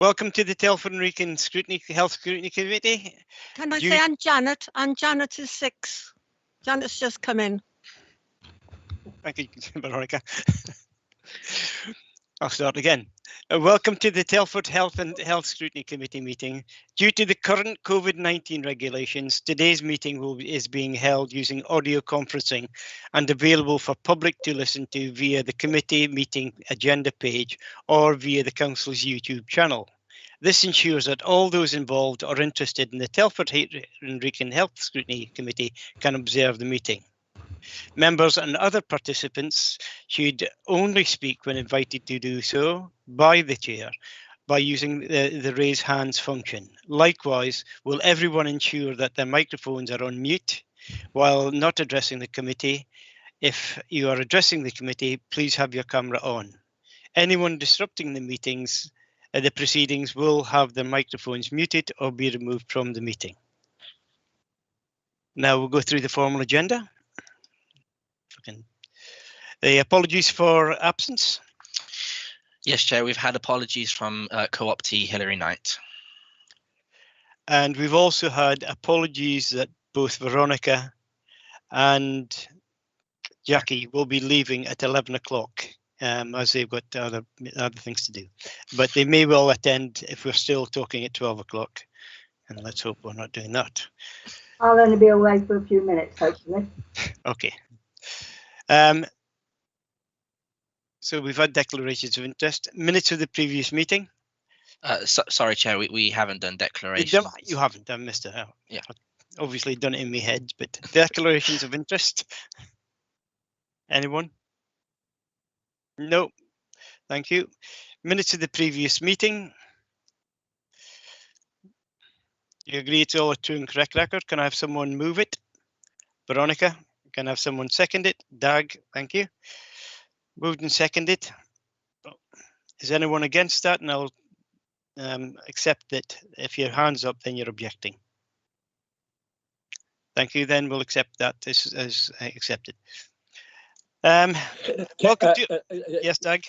Welcome to the Telford and Wrekin Health Scrutiny Committee. Can I say I'm Janet? And Janet is 6. Janet's just come in. Thank you, Veronica. I'll start again. Welcome to the Telford Health and Health Scrutiny Committee meeting. Due to the current COVID-19 regulations, today's meeting is being held using audio conferencing and available for public to listen to via the committee meeting agenda page or via the Council's YouTube channel. This ensures that all those involved or interested in the Telford and Wrekin Health Scrutiny Committee can observe the meeting. Members and other participants should only speak when invited to do so by the chair by using the raise hands function. Likewise, will everyone ensure that their microphones are on mute while not addressing the committee? If you are addressing the committee, please have your camera on. Anyone disrupting the proceedings will have their microphones muted or be removed from the meeting. Now we'll go through the formal agenda. The apologies for absence. Yes, Chair, we've had apologies from co-optee Hilary Knight. And we've also had apologies that both Veronica and Jackie will be leaving at 11 o'clock as they've got other things to do. But they may well attend if we're still talking at 12 o'clock. And let's hope we're not doing that. I'll only be away for a few minutes, hopefully. Okay. So we've had declarations of interest. Minutes of the previous meeting. Sorry, Chair, we haven't done declarations. You haven't, I missed it. Oh, yeah. I've obviously done it in my head, but declarations of interest. Anyone? No. Thank you. Minutes of the previous meeting. You agree it's all a true and correct record? Can I have someone move it? Veronica, can I have someone second it? Dag, thank you. Moved and seconded. Is anyone against that? And I'll accept that if your hand's up, then you're objecting. Thank you. Then we'll accept that as accepted. Welcome to. Yes, Doug.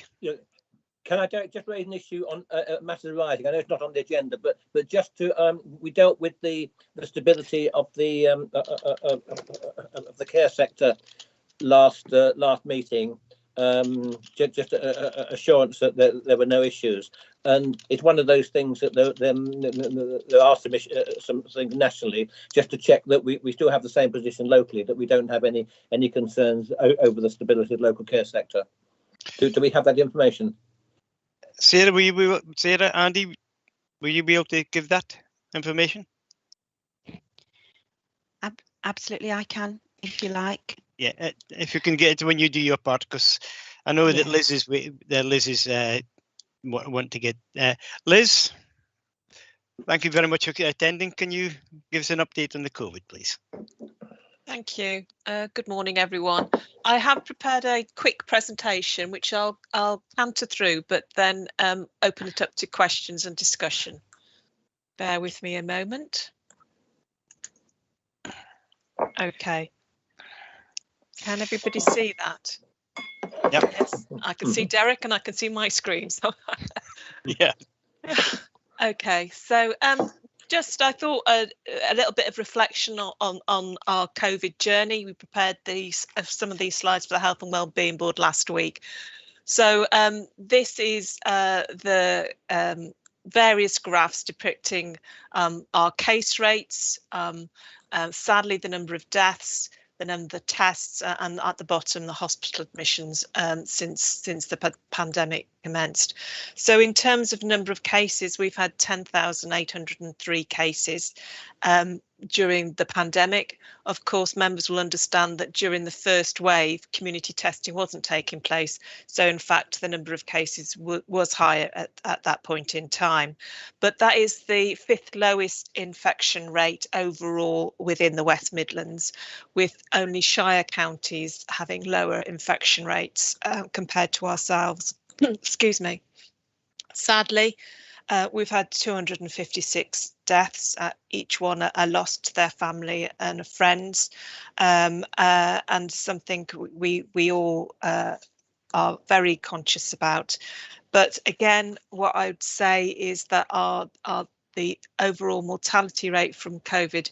Can I just raise an issue on matters arising? I know it's not on the agenda, but just to we dealt with the stability of the care sector last meeting. Just assurance that there were no issues, and it's one of those things that there are some things nationally, just to check that we still have the same position locally, that we don't have any concerns over the stability of the local care sector. Do we have that information? Sarah, Sarah, Andy, will you be able to give that information? Absolutely, I can, if you like. Yeah, if you can get it when you do your part, because I know that Liz is want to get Liz. Thank you very much for attending. Can you give us an update on the COVID, please? Thank you. Good morning, everyone. I have prepared a quick presentation, which I'll canter through, but then open it up to questions and discussion. Bear with me a moment. Okay. Can everybody see that? Yep. Yes, I can see Derek and I can see my screen. So yeah. Okay, so I thought a little bit of reflection on our COVID journey. We prepared some of these slides for the Health and Wellbeing Board last week. So this is the various graphs depicting our case rates, sadly the number of deaths, the number of tests, and at the bottom the hospital admissions since the pandemic commenced. So in terms of number of cases, we've had 10,803 cases during the pandemic. Of course, members will understand that during the first wave, community testing wasn't taking place. So in fact, the number of cases was higher at that point in time. But that is the 5th lowest infection rate overall within the West Midlands, with only Shire counties having lower infection rates compared to ourselves. Excuse me. Sadly, we've had 256 deaths. Each one are lost to their family and friends, and something we all are very conscious about. But again, what I would say is that the overall mortality rate from COVID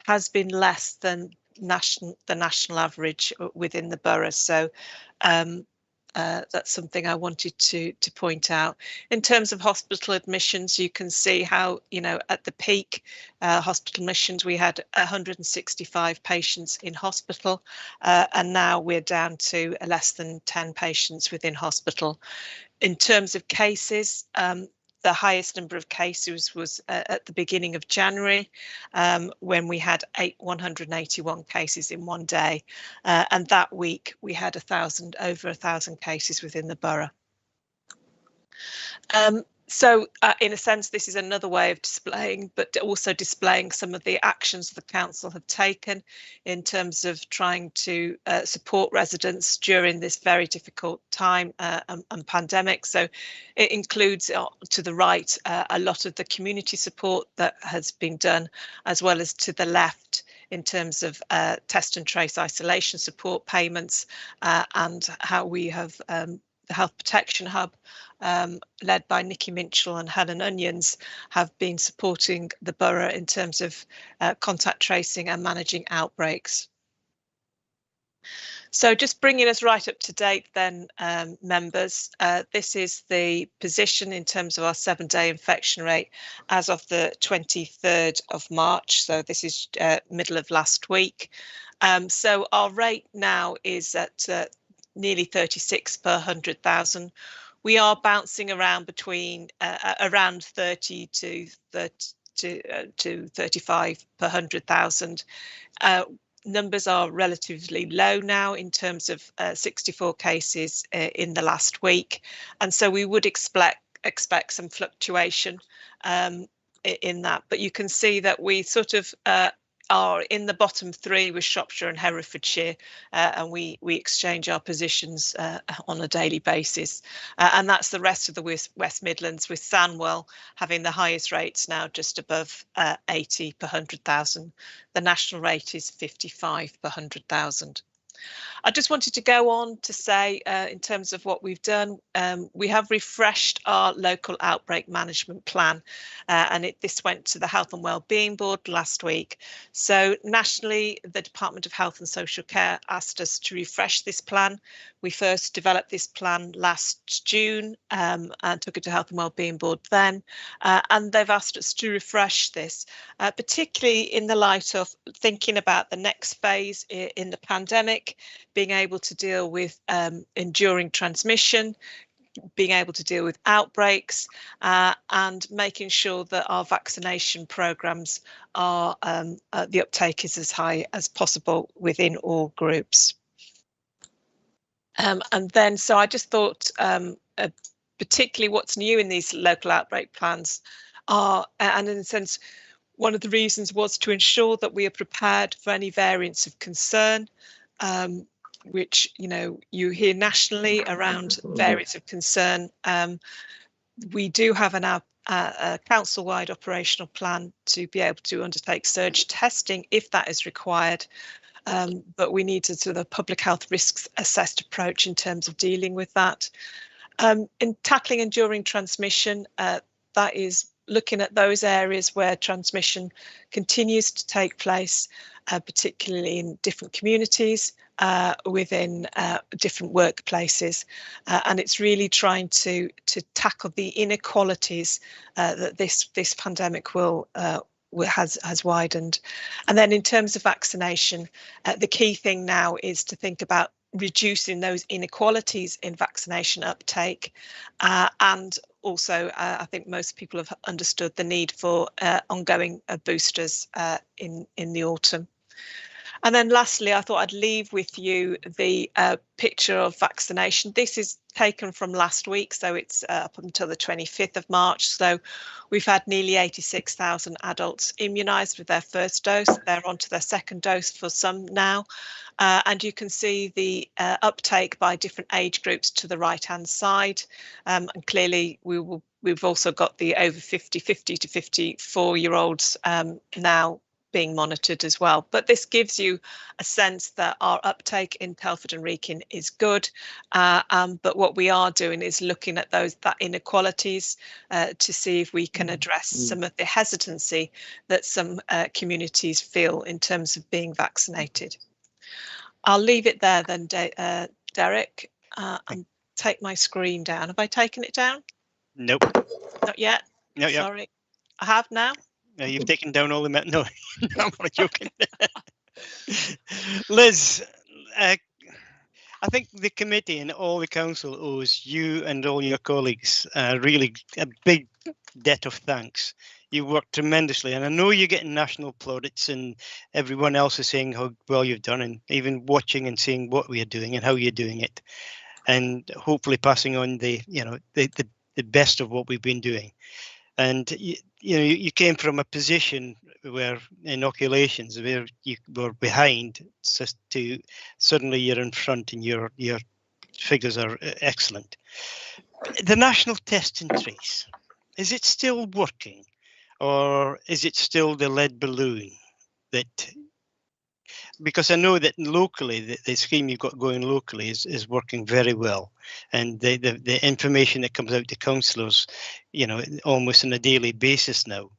has been less than the national average within the borough. So that's something I wanted to point out. In terms of hospital admissions, you can see how, you know, at the peak hospital admissions, we had 165 patients in hospital, and now we're down to less than 10 patients within hospital. In terms of cases, the highest number of cases was at the beginning of January, when we had 181 cases in one day, and that week we had over 1,000 cases within the borough. So in a sense, this is another way of displaying, but also displaying some of the actions the council have taken in terms of trying to support residents during this very difficult time and pandemic. So it includes to the right a lot of the community support that has been done, as well as to the left in terms of test and trace isolation support payments, and how we have the Health Protection Hub, led by Nikki Minchell and Helen Onions, have been supporting the borough in terms of contact tracing and managing outbreaks. So just bringing us right up to date then, members, this is the position in terms of our 7-day infection rate as of the 23rd of March. So this is middle of last week. So our rate now is at nearly 36 per 100,000. We are bouncing around between around 30 to 35 per 100,000. Numbers are relatively low now in terms of 64 cases in the last week, and so we would expect some fluctuation in that. But you can see that we sort of are in the bottom 3 with Shropshire and Herefordshire, and we exchange our positions on a daily basis. And that's the rest of the West Midlands, with Sandwell having the highest rates now, just above 80 per 100,000. The national rate is 55 per 100,000. I just wanted to go on to say, in terms of what we've done, we have refreshed our local outbreak management plan, and this went to the Health and Wellbeing Board last week. So nationally, the Department of Health and Social Care asked us to refresh this plan. We first developed this plan last June and took it to Health and Wellbeing Board then, and they've asked us to refresh this, particularly in the light of thinking about the next phase in the pandemic, being able to deal with enduring transmission, being able to deal with outbreaks, and making sure that our vaccination programmes are the uptake is as high as possible within all groups. And then, so I just thought, particularly what's new in these local outbreak plans are, and in a sense, one of the reasons was to ensure that we are prepared for any variants of concern, which, you know, you hear nationally around variants of concern. We do have a council-wide operational plan to be able to undertake surge testing if that is required. But we need a sort of public health risks assessed approach in terms of dealing with that. In tackling enduring transmission, that is looking at those areas where transmission continues to take place, particularly in different communities, within different workplaces, and it's really trying to tackle the inequalities that this pandemic has widened. And then in terms of vaccination, the key thing now is to think about reducing those inequalities in vaccination uptake, and also I think most people have understood the need for ongoing boosters in the autumn. And then lastly, I thought I'd leave with you the picture of vaccination. This is taken from last week, so it's up until the 25th of March. So we've had nearly 86,000 adults immunised with their first dose. They're on to their second dose for some now. And you can see the uptake by different age groups to the right-hand side. And clearly we've also got the over 50 to 54-year-olds now being monitored as well. But this gives you a sense that our uptake in Telford and Wrekin is good. But what we are doing is looking at that inequalities to see if we can address some of the hesitancy that some communities feel in terms of being vaccinated. I'll leave it there then, Derek, and take my screen down. Have I taken it down? Nope. Not yet. No, Sorry. Yep. I have now. You've taken down all the no, I'm not joking. Liz, I think the committee and all the council owes you and all your colleagues really a big debt of thanks. You worked tremendously, and I know you're getting national plaudits, and everyone else is saying how well you've done, and even watching and seeing what we are doing and how you're doing it, and hopefully passing on the best of what we've been doing. And you came from a position where inoculations, where you were behind, to suddenly you're in front, and your figures are excellent. The national test and trace, is it still working, or is it still the lead balloon that? Because I know that locally, the scheme you've got going locally is working very well, and the information that comes out to councillors, almost on a daily basis now,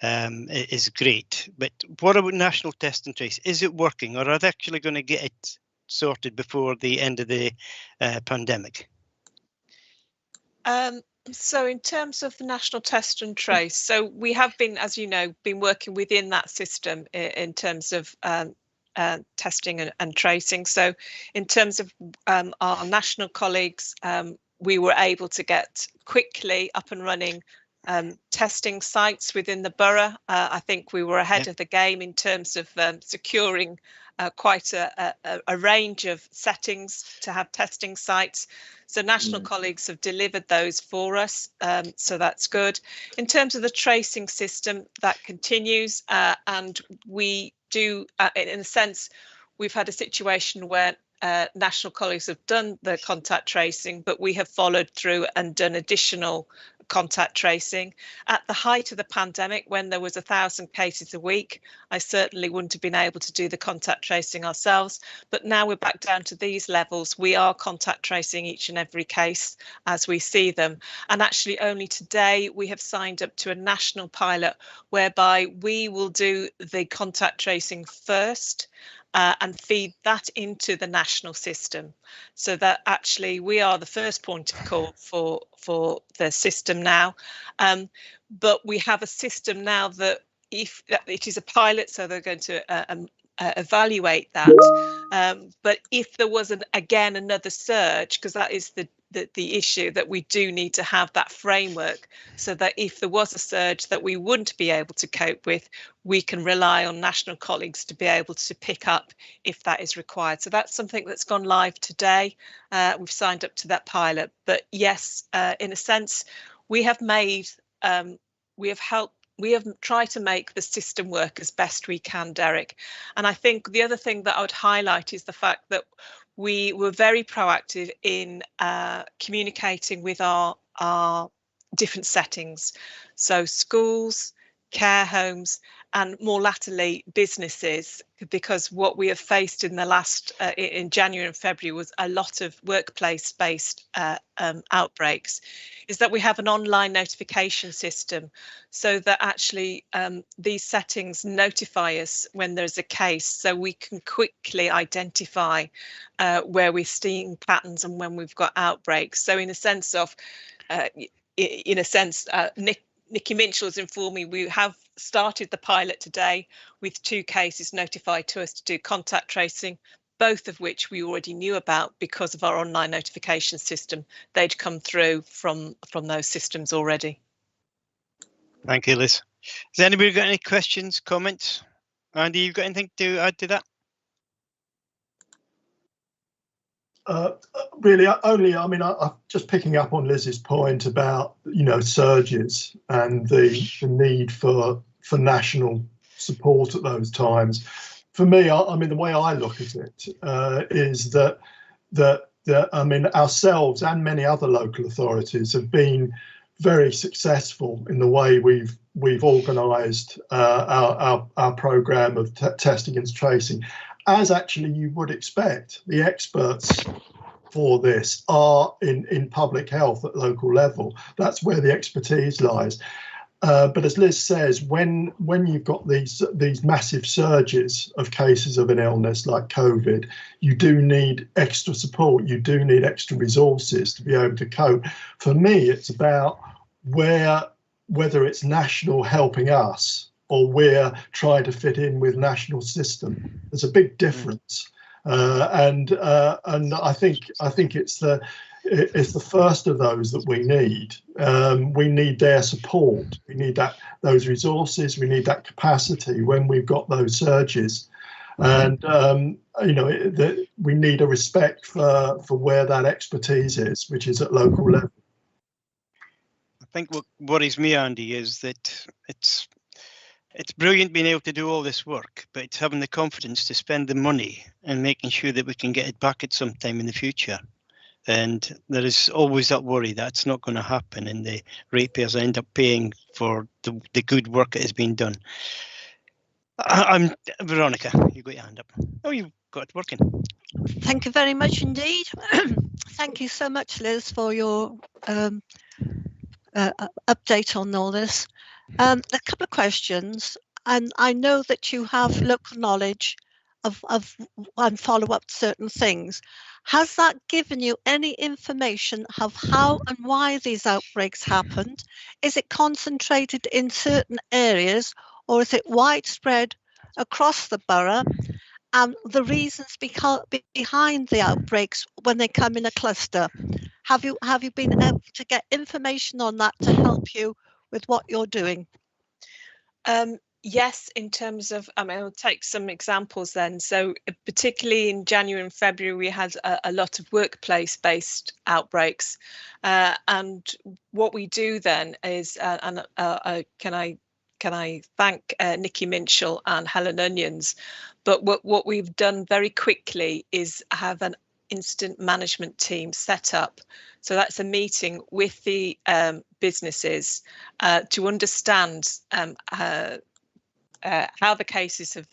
is great. But what about national test and trace? Is it working, or are they actually going to get it sorted before the end of the pandemic? So in terms of the national test and trace, so we have been, as you know, been working within that system in terms of testing and tracing. So in terms of our national colleagues, we were able to get quickly up and running testing sites within the borough. I think we were ahead of the game in terms of securing quite a range of settings to have testing sites. So national colleagues have delivered those for us, so that's good. In terms of the tracing system, that continues, and we do, in a sense, we've had a situation where national colleagues have done the contact tracing, but we have followed through and done additional contact tracing. At the height of the pandemic, when there was 1,000 cases a week, I certainly wouldn't have been able to do the contact tracing ourselves. But now we're back down to these levels. We are contact tracing each and every case as we see them. And actually only today we have signed up to a national pilot whereby we will do the contact tracing first and feed that into the national system, so that actually we are the first point of call for the system now. But we have a system now that, if it is a pilot, so they're going to evaluate that. But if there was again another surge, because that is the issue, that we do need to have that framework, so that if there was a surge that we wouldn't be able to cope with, we can rely on national colleagues to be able to pick up if that is required. So that's something that's gone live today. We've signed up to that pilot. But yes, in a sense, we have made, we have tried to make the system work as best we can, Derek. And I think the other thing that I would highlight is the fact that we were very proactive in communicating with our different settings. So schools, care homes, and more latterly businesses, because what we have faced in the last in January and February was a lot of workplace-based outbreaks, is that we have an online notification system, so that actually these settings notify us when there's a case, so we can quickly identify where we're seeing patterns and when we've got outbreaks. So in a sense of Nikki Minchell has informed me we have started the pilot today with 2 cases notified to us to do contact tracing, both of which we already knew about because of our online notification system. They'd come through from those systems already. Thank you, Liz. Has anybody got any questions, comments? Andy, you've got anything to add to that? Really, only, I mean, I'm just picking up on Liz's point about, surges and the need for national support at those times. For me, I mean, the way I look at it is that I mean, ourselves and many other local authorities have been very successful in the way we've we've organised our programme of testing and tracing, as actually you would expect. The experts for this are in public health at local level. That's where the expertise lies. But as Liz says, when you've got these massive surges of cases of an illness like COVID, you do need extra support. You do need extra resources to be able to cope. For me, it's about whether it's national helping us or we're trying to fit in with national system. There's a big difference, and I think it's the first of those that we need. We need their support. We need those resources. We need that capacity when we've got those surges, and we need a respect for where that expertise is, which is at local level. I think what worries me, Andy, is that it's brilliant being able to do all this work, but it's having the confidence to spend the money and making sure that we can get it back at some time in the future. And there is always that worry that it's not going to happen, and the ratepayers end up paying for the good work that has been done. I'm Veronica. You got your hand up. Oh, you've got it working. Thank you very much indeed. Thank you so much, Liz, for your update on all this. A couple of questions, and I know that you have local knowledge of and follow up certain things. Has that given you any information of how and why these outbreaks happened? Is it concentrated in certain areas, or is it widespread across the borough? And the reasons behind the outbreaks when they come in a cluster? Have you been able to get information on that to help you with what you're doing? Yes, in terms of, I'll take some examples then. So particularly in January and February, we had a lot of workplace-based outbreaks. And what we do then is, can I thank Nikki Minchell and Helen Onions, but what we've done very quickly is have an incident management team set up. So that's a meeting with the businesses to understand how the cases have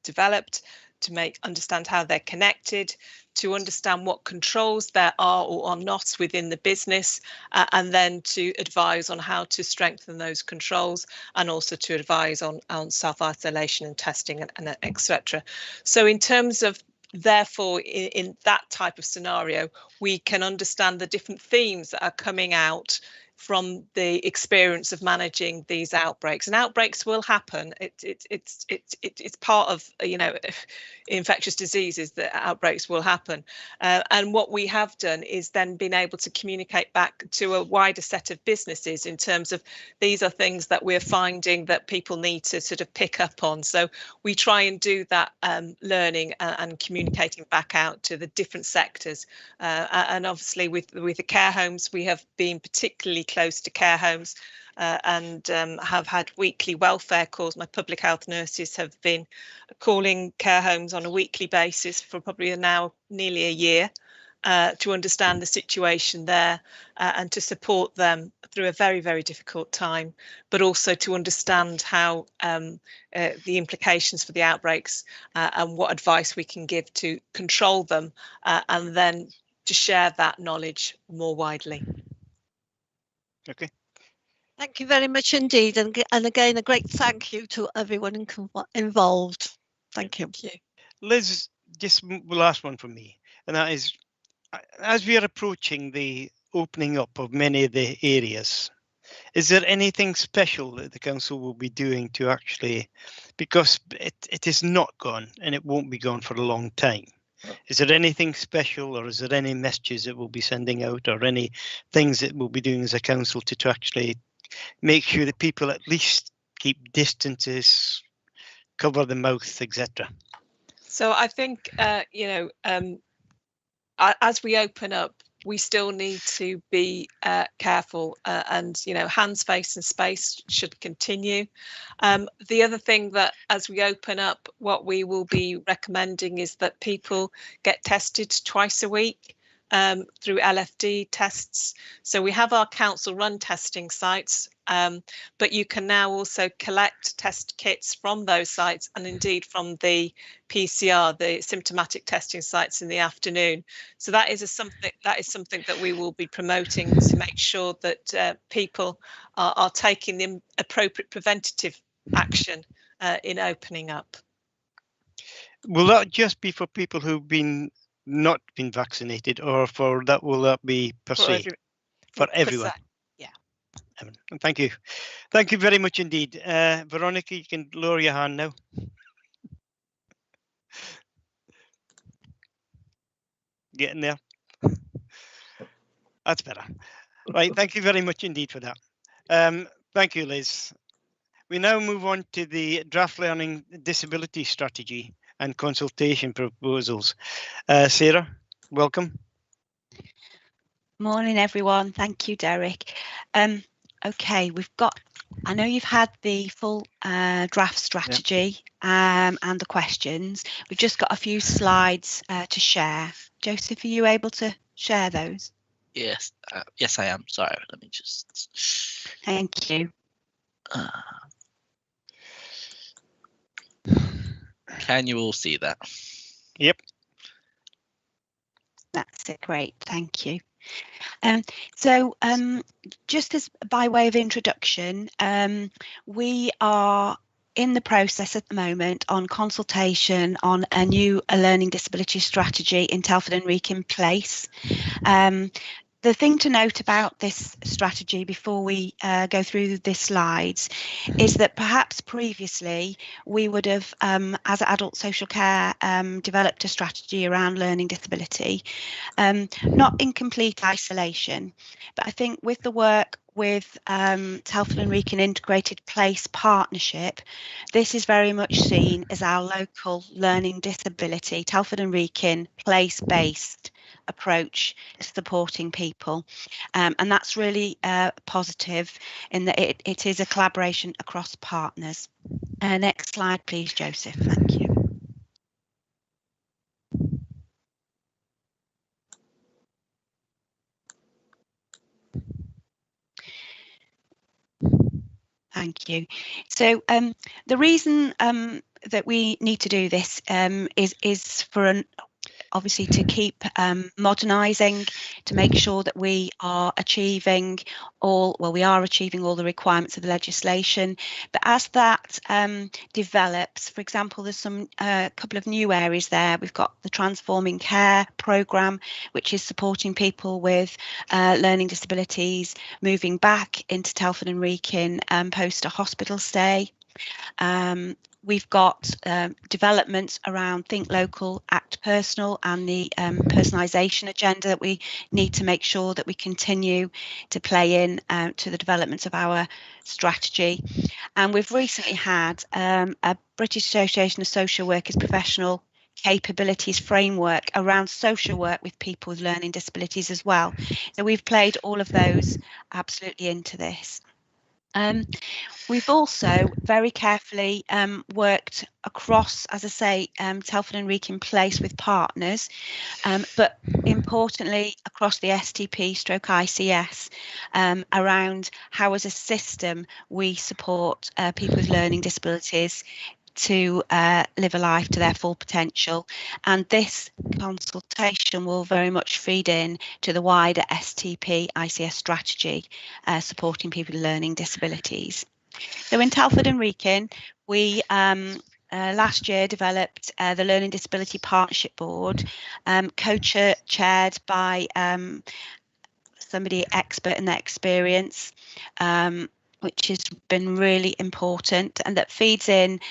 developed, to understand how they're connected, to understand what controls there are or are not within the business, and then to advise on how to strengthen those controls, and also to advise on self-isolation and testing and etc. So in terms of, therefore, in that type of scenario, we can understand the different themes that are coming out from the experience of managing these outbreaks. And outbreaks will happen. It's part of, infectious diseases, that outbreaks will happen. And what we have done is then been able to communicate back to a wider set of businesses in terms of, these are things that we're finding that people need to sort of pick up on. So we try and do that learning and communicating back out to the different sectors. And obviously with the care homes, we have been particularly close to care homes and have had weekly welfare calls. My public health nurses have been calling care homes on a weekly basis for probably now nearly a year to understand the situation there and to support them through a very, very difficult time, but also to understand how the implications for the outbreaks and what advice we can give to control them, and then to share that knowledge more widely. Okay. Thank you very much indeed, and again a great thank you to everyone involved. Thank you. Thank you. Liz, just the last one from me, and that is, as we are approaching the opening up of many of the areas, is there anything special that the council will be doing to actually, because it is not gone and it won't be gone for a long time, is there anything special, or is there any messages that we'll be sending out, or any things that we'll be doing as a council to actually make sure that people at least keep distances, cover the mouth, etc.? So I think, as we open up, we still need to be careful, and hands, face and space should continue. The other thing that, as we open up, what we will be recommending is that people get tested twice a week through LFD tests. So we have our council run testing sites but you can now also collect test kits from those sites, and indeed from the PCR, the symptomatic testing sites, in the afternoon. So that is something that we will be promoting to make sure that people are taking the appropriate preventative action in opening up. Will that just be for people who've not been vaccinated, or will that be per se for everyone? Yeah. Thank you. Thank you very much indeed. Veronica, you can lower your hand now. Getting there. That's better. Right. Thank you very much indeed for that. Thank you, Liz. We now move on to the draft learning disability strategy and consultation proposals. Sarah, welcome. Morning, everyone. Thank you, Derek. Okay, I know you've had the full draft strategy and the questions. We've just got a few slides to share. Joseph, are you able to share those? Yes, yes, I am. Sorry, let me just. Thank you. Can you all see that? Yep. That's it. Great. Thank you. Just as by way of introduction, we are in the process at the moment on consultation on a new learning disability strategy in Telford and Wrekin Place. The thing to note about this strategy before we go through the slides is that perhaps previously we would have, as adult social care, developed a strategy around learning disability, not in complete isolation, but I think with the work with Telford and Wrekin Integrated Place Partnership, this is very much seen as our local learning disability, Telford and Wrekin Place-based approach to supporting people, and that's really positive in that it is a collaboration across partners. Next slide, please, Joseph. Thank you. Thank you. So the reason that we need to do this is for obviously to keep modernising, to make sure that we are achieving all the requirements of the legislation. But as that develops, for example, there's some couple of new areas there. We've got the Transforming Care programme, which is supporting people with learning disabilities moving back into Telford and Wrekin post a hospital stay. We've got developments around Think Local, Act Personal and the personalisation agenda that we need to make sure that we continue to play in to the development of our strategy. And we've recently had a British Association of Social Workers professional capabilities framework around social work with people with learning disabilities as well. So we've played all of those absolutely into this. We've also very carefully worked across, as I say, Telford and Wrekin Place with partners, but importantly across the STP/ICS around how as a system we support people with learning disabilities to live a life to their full potential, and this consultation will very much feed in to the wider STP/ICS strategy supporting people with learning disabilities. So in Telford and Wrekin, we last year developed the Learning Disability Partnership Board, co-chaired by somebody expert in their experience, which has been really important, and that feeds in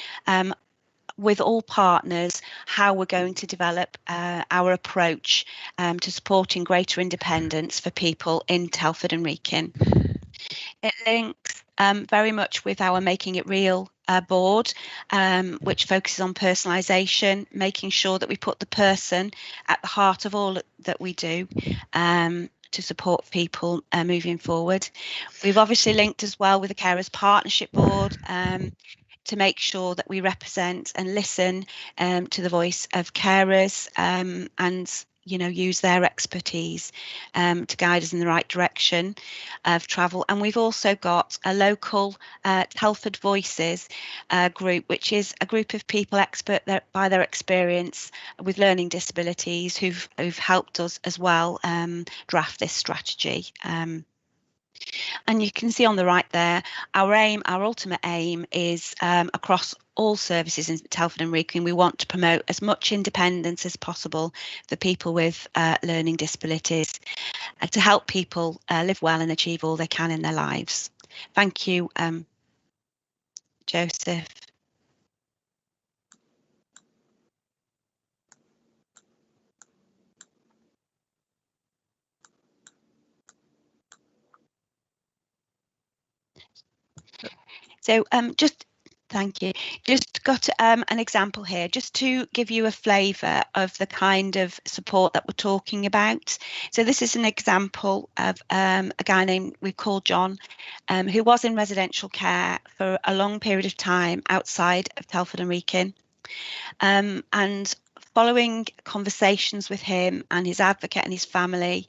with all partners how we're going to develop our approach to supporting greater independence for people in Telford and Wrekin. It links very much with our Making It Real board, which focuses on personalisation, making sure that we put the person at the heart of all that we do to support people moving forward. We've obviously linked as well with the Carers Partnership Board to make sure that we represent and listen to the voice of carers and use their expertise to guide us in the right direction of travel. And we've also got a local Telford Voices group, which is a group of people expert by their experience with learning disabilities who've helped us as well draft this strategy. And you can see on the right there, our ultimate aim is across all services in Telford and Wrekin. We want to promote as much independence as possible for people with learning disabilities to help people live well and achieve all they can in their lives. Thank you, Joseph. So thank you. Just got an example here, just to give you a flavour of the kind of support that we're talking about. So this is an example of a guy we've called John, who was in residential care for a long period of time outside of Telford and Wrekin. And following conversations with him and his advocate and his family,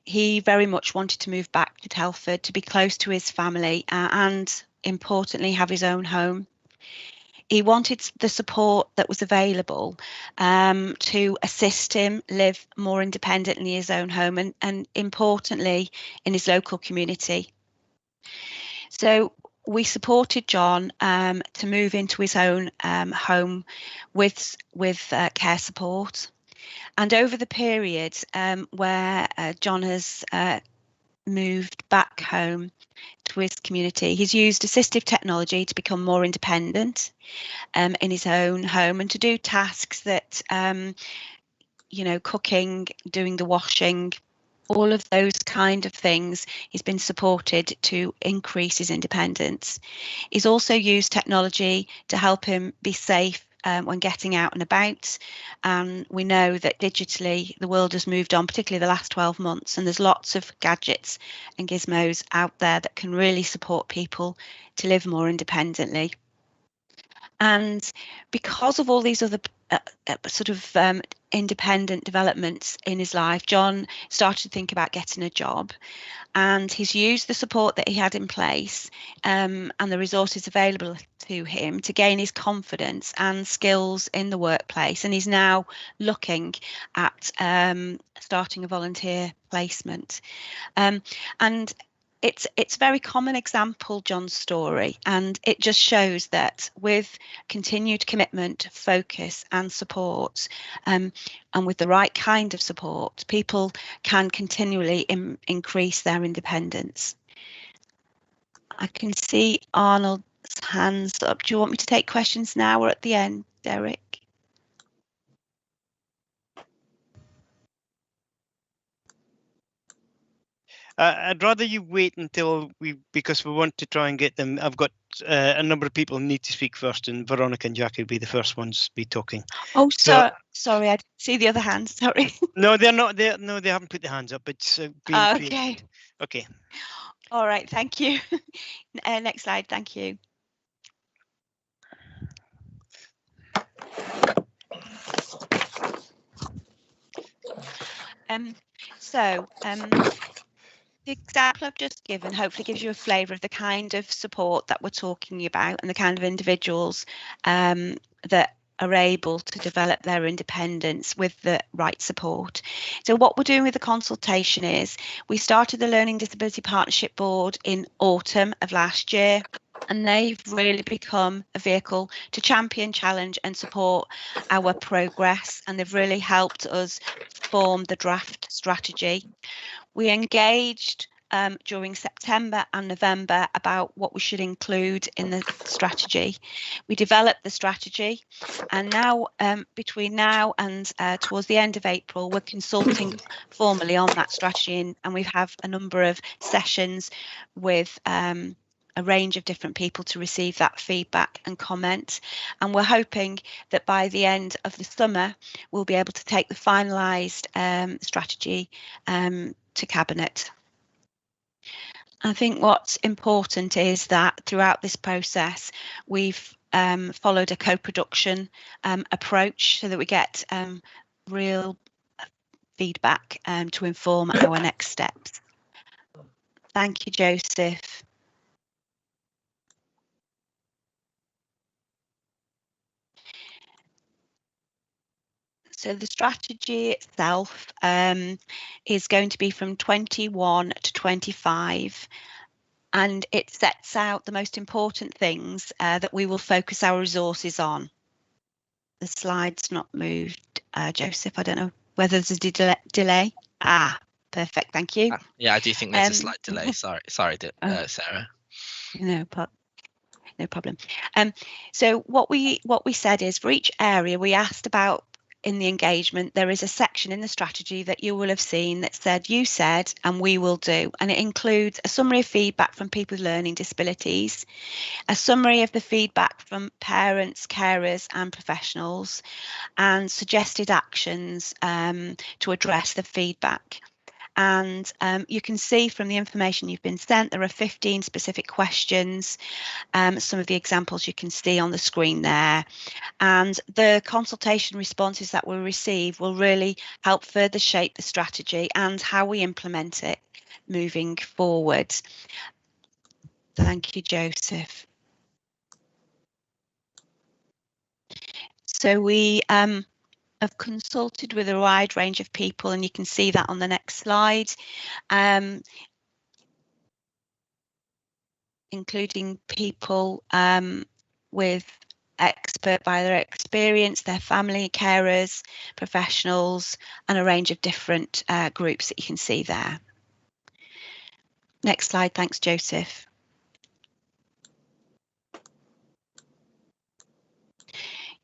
he very much wanted to move back to Telford to be close to his family and importantly have his own home. He wanted the support that was available to assist him live more independently in his own home and importantly in his local community. So we supported John to move into his own home with care support. And over the period where John has moved back home to his community, he's used assistive technology to become more independent in his own home and to do tasks that, cooking, doing the washing, all of those kind of things. He's been supported to increase his independence. He's also used technology to help him be safe when getting out and about. We know that digitally the world has moved on, particularly the last 12 months, and there's lots of gadgets and gizmos out there that can really support people to live more independently. And because of all these other independent developments in his life, John started to think about getting a job, and he's used the support that he had in place and the resources available to him to gain his confidence and skills in the workplace. And he's now looking at starting a volunteer placement. And it's a very common example, John's story, and it just shows that with continued commitment, focus and support, and with the right kind of support, people can continually increase their independence. I can see Arnold's hands up. Do you want me to take questions now or at the end, Derek? I'd rather you wait until because we want to try and get them. I've got a number of people who need to speak first, and Veronica and Jackie will be the first ones to be talking. Oh, sorry, I didn't see the other hand. Sorry. No, they're not. They haven't put their hands up. It's okay. Okay. All right. Thank you. Next slide. Thank you. The example I've just given hopefully gives you a flavour of the kind of support that we're talking about and the kind of individuals that are able to develop their independence with the right support. So what we're doing with the consultation is we started the Learning Disability Partnership Board in autumn of last year, and they've really become a vehicle to champion, challenge and support our progress, and they've really helped us form the draft strategy. We engaged during September and November about what we should include in the strategy. We developed the strategy, and now between now and towards the end of April, we're consulting formally on that strategy, and we have a number of sessions with a range of different people to receive that feedback and comment. And we're hoping that by the end of the summer, we'll be able to take the finalised strategy to Cabinet. I think what's important is that throughout this process, we've followed a co-production approach so that we get real feedback to inform our next steps. Thank you, Joseph. So the strategy itself is going to be from 21 to 25, and it sets out the most important things that we will focus our resources on. The slide's not moved, Joseph. I don't know whether there's a delay. Ah, perfect. Thank you. Yeah, I do think there's a slight delay. Sorry, Sarah. No problem. So what we said is, for each area we asked about in the engagement, there is a section in the strategy that you will have seen that said, you said, and we will do. And it includes a summary of feedback from people with learning disabilities, a summary of the feedback from parents, carers and professionals, and suggested actions to address the feedback. And you can see from the information you've been sent, there are 15 specific questions. Some of the examples you can see on the screen there. And the consultation responses that we receive will really help further shape the strategy and how we implement it moving forward. Thank you, Joseph. So we have consulted with a wide range of people, and you can see that on the next slide, including people with expert by their experience, their family, carers, professionals, and a range of different groups that you can see there. Next slide, thanks, Joseph.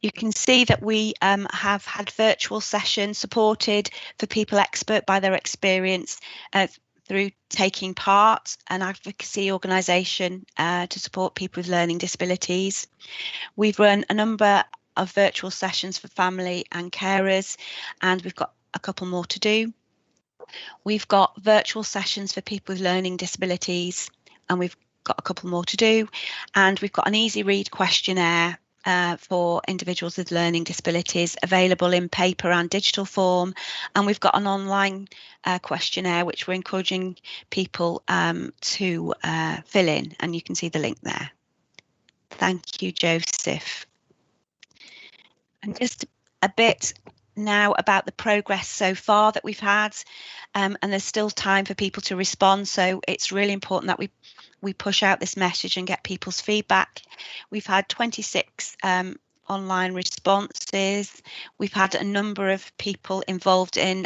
You can see that we have had virtual sessions supported for people expert by their experience through taking part, an advocacy organisation to support people with learning disabilities. We've run a number of virtual sessions for family and carers, and we've got a couple more to do. We've got virtual sessions for people with learning disabilities, and we've got a couple more to do. And we've got an easy read questionnaire for individuals with learning disabilities available in paper and digital form, and we've got an online questionnaire which we're encouraging people to fill in, and you can see the link there. Thank you, Joseph. And just a bit now about the progress so far that we've had, and there's still time for people to respond, so it's really important that we push out this message and get people's feedback. We've had 26 online responses. We've had a number of people involved in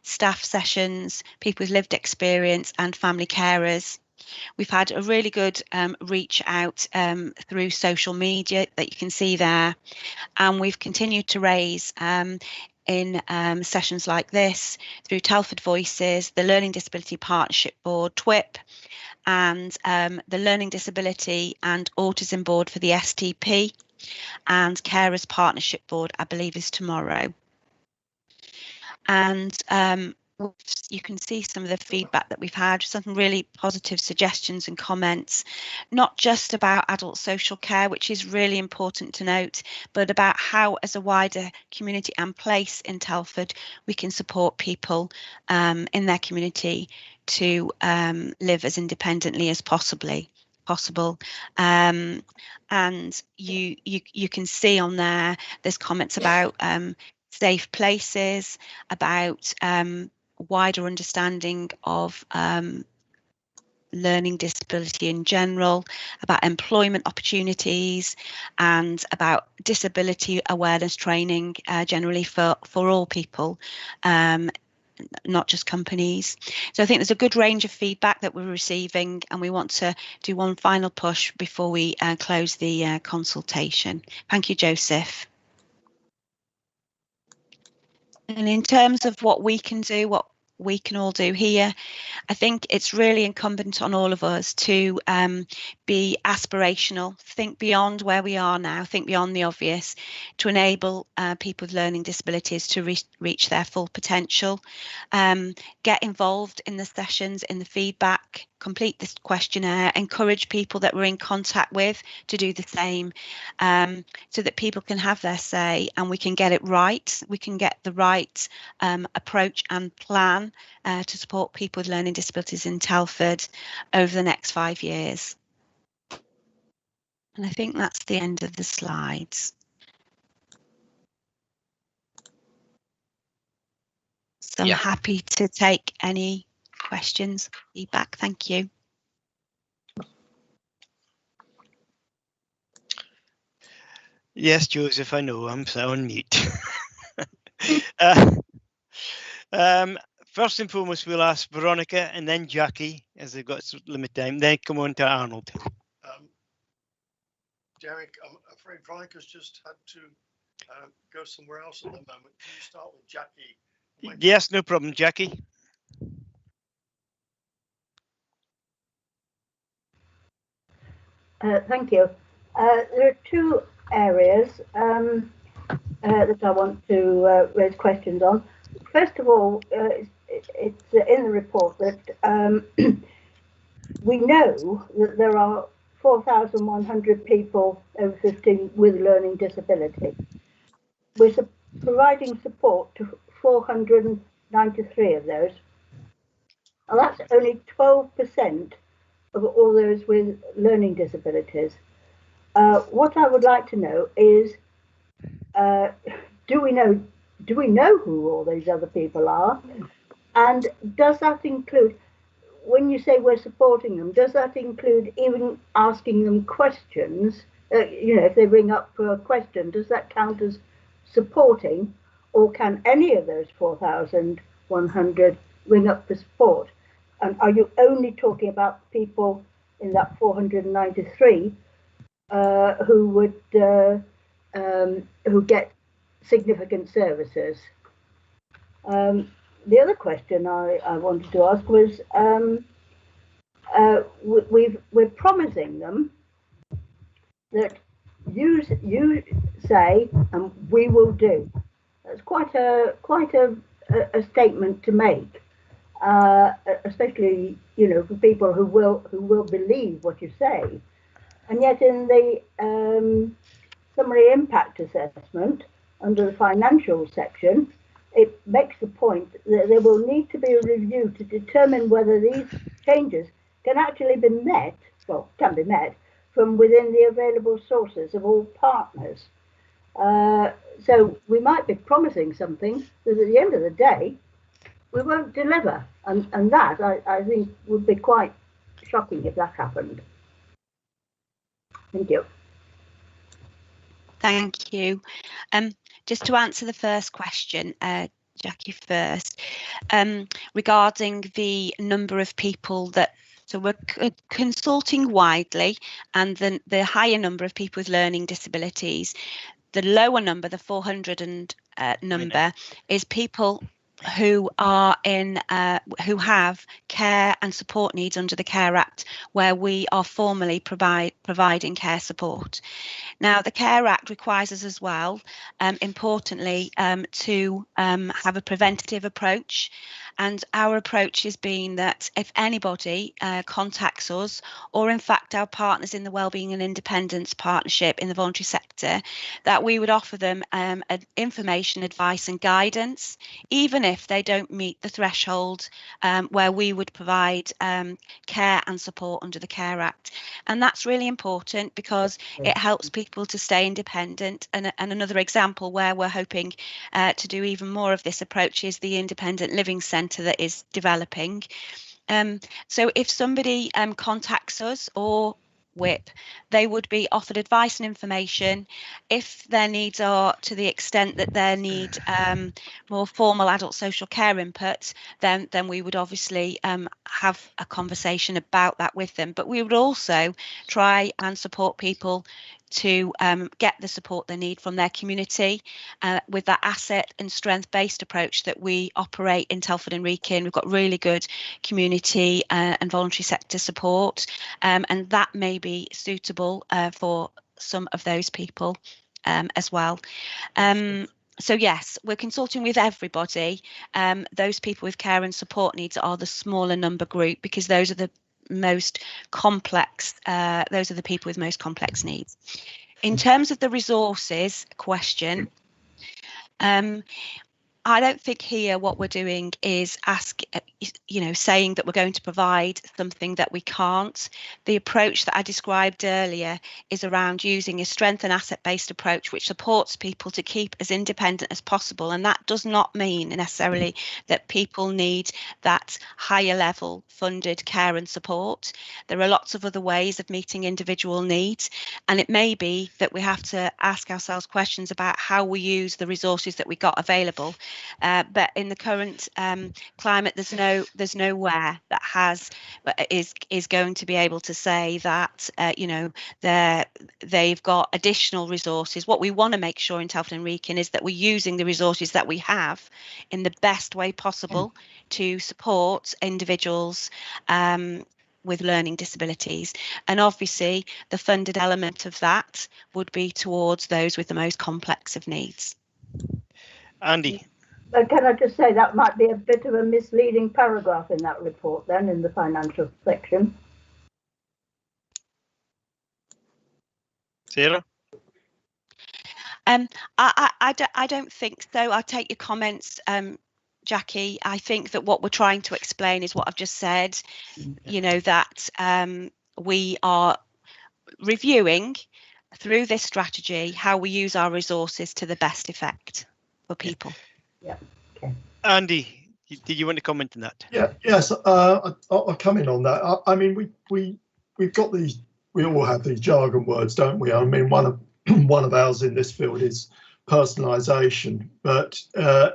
staff sessions, people with lived experience and family carers. We've had a really good reach out through social media that you can see there, and we've continued to raise in sessions like this through Telford Voices, the Learning Disability Partnership Board, TWIP, and the Learning Disability and Autism Board for the STP, and Carers Partnership Board, I believe, is tomorrow. And you can see some of the feedback that we've had, some really positive suggestions and comments, not just about adult social care, which is really important to note, but about how, as a wider community and place in Telford, we can support people in their community to live as independently as possible. And you can see on there, there's comments about safe places, about wider understanding of learning disability in general, about employment opportunities, and about disability awareness training generally for all people, not just companies. So I think there's a good range of feedback that we're receiving, and we want to do one final push before we close the consultation. Thank you, Joseph. And in terms of what we can do, what we can all do here, I think it's really incumbent on all of us to be aspirational, think beyond where we are now, think beyond the obvious, to enable people with learning disabilities to reach their full potential. Get involved in the sessions, in the feedback, complete this questionnaire, encourage people that we're in contact with to do the same, so that people can have their say and we can get it right. We can get the right approach and plan to support people with learning disabilities in Telford over the next 5 years. And I think that's the end of the slides. So I'm happy to take any questions, feedback. Thank you. Yes, Joseph, I know, I'm on mute. First and foremost, we'll ask Veronica and then Jackie, as they've got limit time, then come on to Arnold. Derek, I'm afraid Veronica's just had to go somewhere else at the moment. Can you start with Jackie? Yes, no problem, Jackie. Thank you. There are two areas that I want to raise questions on. First of all, it's in the report that we know that there are 4,100 people over 15 with learning disability. We're providing support to 493 of those. And that's only 12% of all those with learning disabilities. What I would like to know is, do we know who all these other people are? And does that include, when you say we're supporting them, does that include even asking them questions? You know, if they ring up for a question, does that count as supporting, or can any of those 4,100 ring up for support? And are you only talking about people in that 493 who would who get significant services? The other question I wanted to ask was, we're promising them that you say, and we will do. That's quite a statement to make, especially, you know, for people who will believe what you say. And yet, in the summary impact assessment under the financial section, it makes the point that there will need to be a review to determine whether these changes can actually be met, well, can be met from within the available sources of all partners. So we might be promising something that at the end of the day, we won't deliver. And that, I think, would be quite shocking if that happened. Thank you. Thank you. Just to answer the first question, Jackie first, regarding the number of people that, so we're consulting widely, and then the higher number of people with learning disabilities, the lower number, the 400 number, is people who are in who have care and support needs under the Care Act, where we are formally providing care support. Now, the Care Act requires us as well, importantly, to have a preventative approach. And our approach has been that if anybody contacts us, or in fact our partners in the Wellbeing and Independence Partnership in the voluntary sector, that we would offer them information, advice and guidance, even if they don't meet the threshold where we would provide care and support under the Care Act. And that's really important because it helps people to stay independent. And another example where we're hoping to do even more of this approach is the Independent Living Centre that is developing. So if somebody contacts us or WIP, they would be offered advice and information. If their needs are to the extent that they need more formal adult social care input, then we would obviously have a conversation about that with them. But we would also try and support people to get the support they need from their community with that asset and strength based approach that we operate in Telford and Wrekin. We've got really good community and voluntary sector support, and that may be suitable for some of those people as well. So yes, we're consulting with everybody. Those people with care and support needs are the smaller number group, because those are the most complex, those are the people with most complex needs. In terms of the resources question, I don't think here what we're doing is saying that we're going to provide something that we can't. The approach that I described earlier is around using a strength and asset-based approach which supports people to keep as independent as possible. And that does not mean necessarily that people need that higher level funded care and support. There are lots of other ways of meeting individual needs. And it may be that we have to ask ourselves questions about how we use the resources that we got available. But in the current climate, there's nowhere that is going to be able to say that they've got additional resources. What we want to make sure in Telford and Wrekin is that we're using the resources that we have in the best way possible to support individuals with learning disabilities. And obviously, the funded element of that would be towards those with the most complex of needs. Andy. Can I just say that might be a bit of a misleading paragraph in that report then, in the financial section. Sarah? I don't think so. I'll take your comments, Jackie. I think that what we're trying to explain is what I've just said, that we are reviewing through this strategy how we use our resources to the best effect for people. Yeah. Okay. Andy, did you want to comment on that? Yes. I'll come in on that. I mean, we've got these. We all have these jargon words, don't we? I mean, one of ours in this field is personalisation, but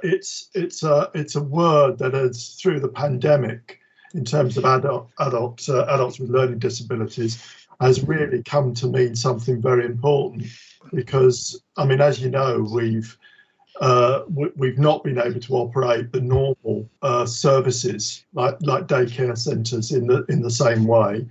it's a word that has, through the pandemic, in terms of adults with learning disabilities, has really come to mean something very important. Because I mean, as you know, we've not been able to operate the normal services like daycare centres in the same way,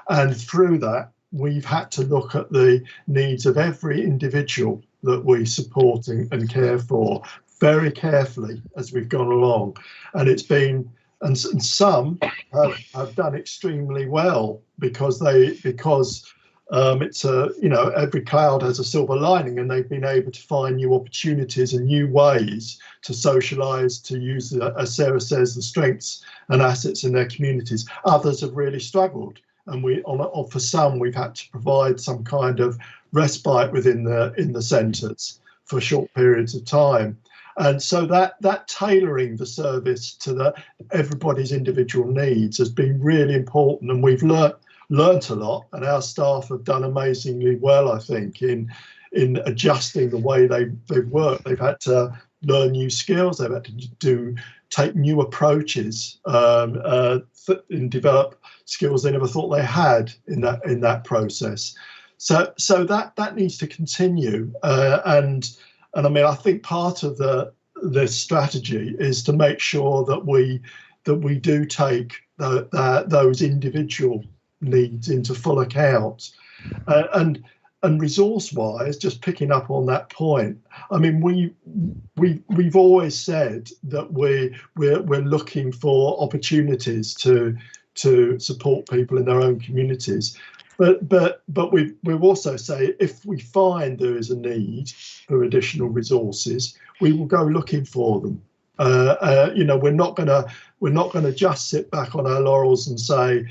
and through that we've had to look at the needs of every individual that we support and care for very carefully as we've gone along. And it's been, and some have done extremely well because it's every cloud has a silver lining, and they've been able to find new opportunities and new ways to socialise, to use, as Sarah says, the strengths and assets in their communities. Others have really struggled, and for some we've had to provide some kind of respite within the centres for short periods of time. And so that tailoring the service to everybody's individual needs has been really important, and we've learnt a lot, and our staff have done amazingly well, I think, in adjusting the way they've worked. They've had to learn new skills, they've had to take new approaches and develop skills they never thought they had in that process. So that needs to continue, and I mean, I think part of the strategy is to make sure that we do take those individual needs into full account, and resource-wise, just picking up on that point. I mean, we've always said that we're looking for opportunities to support people in their own communities. But we've also say if we find there is a need for additional resources, we will go looking for them. We're not gonna just sit back on our laurels and say,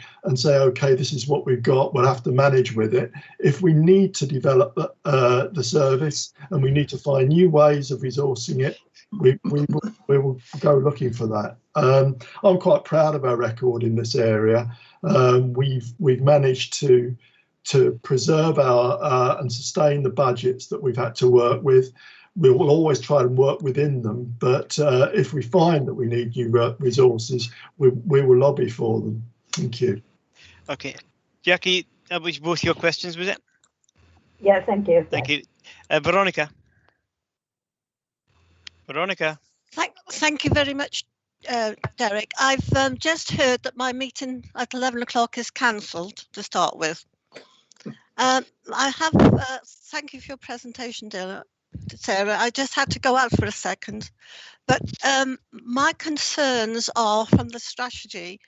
okay, this is what we've got, we'll have to manage with it. If we need to develop the service and we need to find new ways of resourcing it, we will go looking for that. I'm quite proud of our record in this area. We've managed to preserve our and sustain the budgets that we've had to work with. We will always try and work within them, but if we find that we need new resources, we will lobby for them. Thank you. Okay, Jackie, that was both your questions, was it? Yeah, thank you. Thank you. Veronica. Thank you very much, Derek. I've just heard that my meeting at 11 o'clock is cancelled to start with. Thank you for your presentation, Sarah. I just had to go out for a second, but my concerns are from the strategy.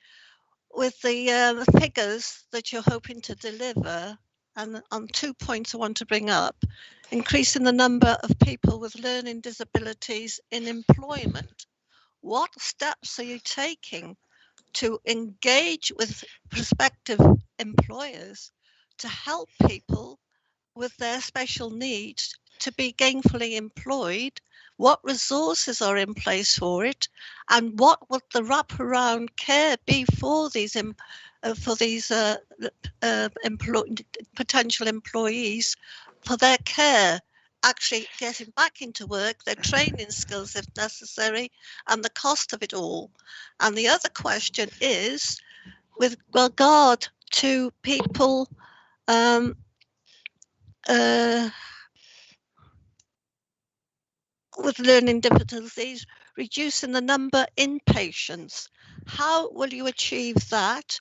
with the figures that you're hoping to deliver, and on 2 points I want to bring up, increasing the number of people with learning disabilities in employment. What steps are you taking to engage with prospective employers to help people with their special needs to be gainfully employed? What resources are in place for it, and what would the wraparound care be for these potential employees, for their care, actually getting back into work, their training skills if necessary, and the cost of it all? And the other question is, with regard to people with learning difficulties, reducing the number inpatients. How will you achieve that?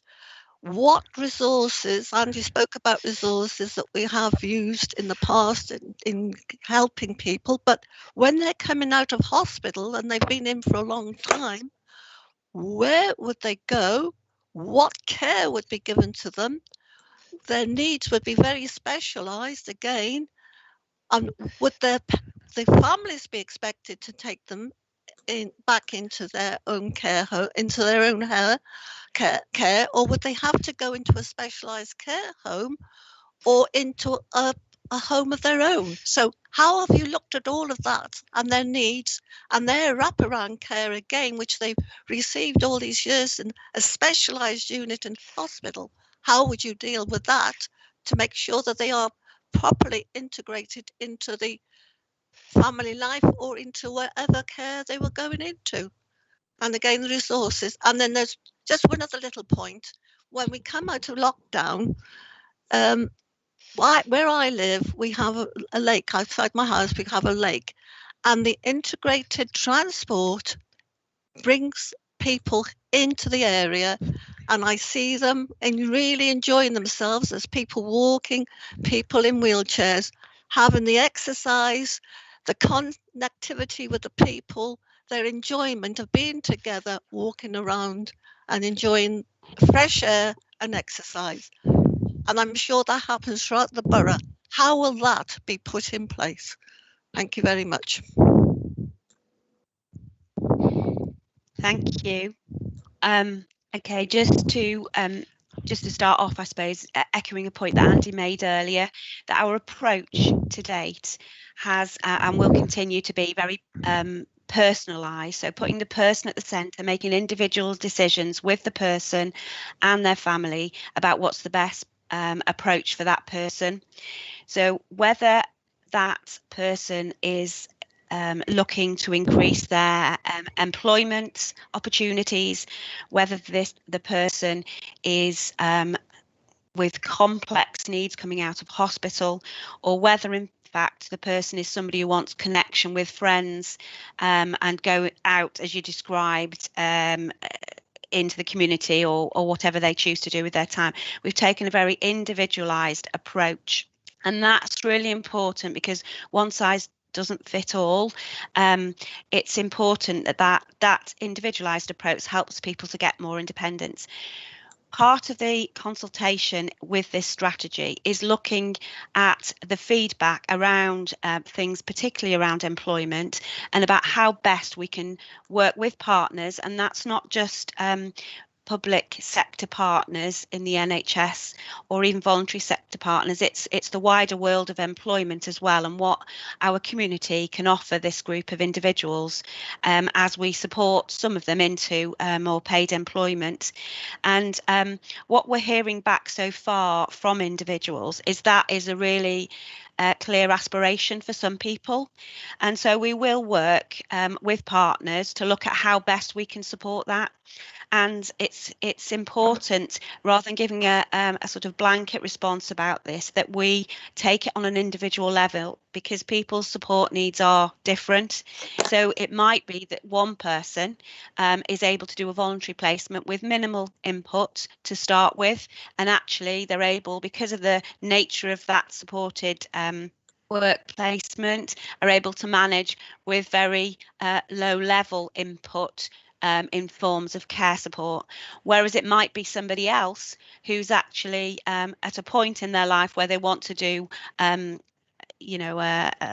What resources, Andy spoke about resources that we have used in the past in helping people, but when they're coming out of hospital and they've been in for a long time, where would they go? What care would be given to them? Their needs would be very specialised again. And would the families be expected to take them back into their own care home, into their own care, or would they have to go into a specialised care home or into a home of their own? So how have you looked at all of that and their needs and their wraparound care again, which they've received all these years in a specialised unit in hospital? How would you deal with that to make sure that they are properly integrated into the family life or into wherever care they were going into? And again, the resources. And then there's just one other little point. When we come out of lockdown, where I live, we have a lake outside my house. We have a lake, and the integrated transport brings people into the area, and I see them and really enjoying themselves. There's people walking, people in wheelchairs, having the exercise, the connectivity with the people, their enjoyment of being together, walking around and enjoying fresh air and exercise. And I'm sure that happens throughout the borough. How will that be put in place? Thank you very much. Thank you. Okay, just to start off, I suppose, echoing a point that Andy made earlier, that our approach to date has and will continue to be very personalised. So putting the person at the centre, making individual decisions with the person and their family about what's the best approach for that person. So whether that person is looking to increase their employment opportunities, whether the person is with complex needs coming out of hospital, or whether in fact the person is somebody who wants connection with friends and go out, as you described, into the community or whatever they choose to do with their time. We've taken a very individualised approach, and that's really important because one size doesn't fit all. It's important that individualised approach helps people to get more independence. Part of the consultation with this strategy is looking at the feedback around things, particularly around employment, and about how best we can work with partners. And that's not just public sector partners in the NHS or even voluntary sector partners. It's the wider world of employment as well, and what our community can offer this group of individuals as we support some of them into more paid employment. And what we're hearing back so far from individuals is that is a really clear aspiration for some people, and so we will work with partners to look at how best we can support that. And it's important, rather than giving a sort of blanket response about this, that we take it on an individual level, because people's support needs are different. So it might be that one person is able to do a voluntary placement with minimal input to start with, and actually they're able, because of the nature of that supported work placement, are able to manage with very low level input in forms of care support, whereas it might be somebody else who's actually at a point in their life where they want to do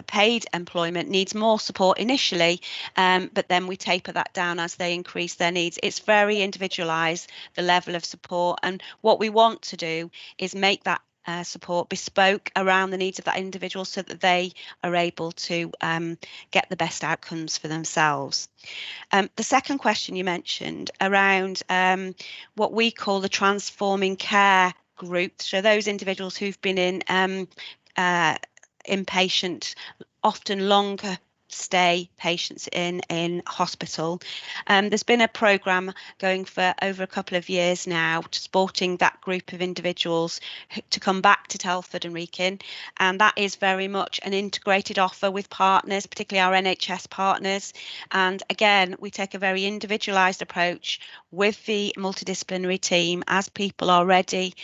paid employment, needs more support initially, but then we taper that down as they increase their needs. It's very individualised, the level of support, and what we want to do is make that support bespoke around the needs of that individual so that they are able to get the best outcomes for themselves. The second question you mentioned around what we call the transforming care group, so those individuals who've been in inpatient, often longer stay patients in hospital. There's been a programme going for over a couple of years now, supporting that group of individuals to come back to Telford and Wrekin, and that is very much an integrated offer with partners, particularly our NHS partners. And again, we take a very individualised approach with the multidisciplinary team as people are ready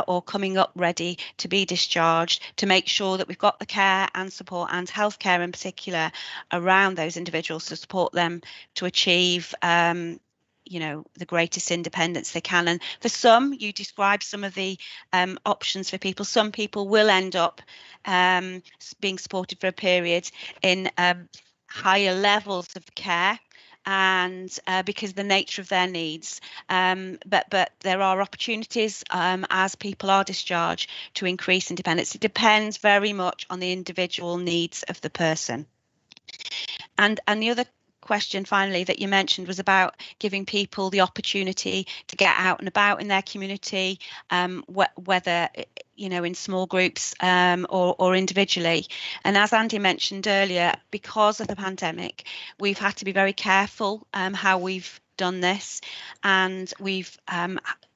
or coming up ready to be discharged, to make sure that we've got the care and support and healthcare in particular around those individuals to support them to achieve the greatest independence they can. And for some, you described some of the options for people. Some people will end up being supported for a period in higher levels of care, and because of the nature of their needs, but there are opportunities as people are discharged to increase independence. It depends very much on the individual needs of the person. And the other question finally that you mentioned was about giving people the opportunity to get out and about in their community, whether in small groups or individually. And as Andy mentioned earlier, because of the pandemic, we've had to be very careful how we've done this, and we've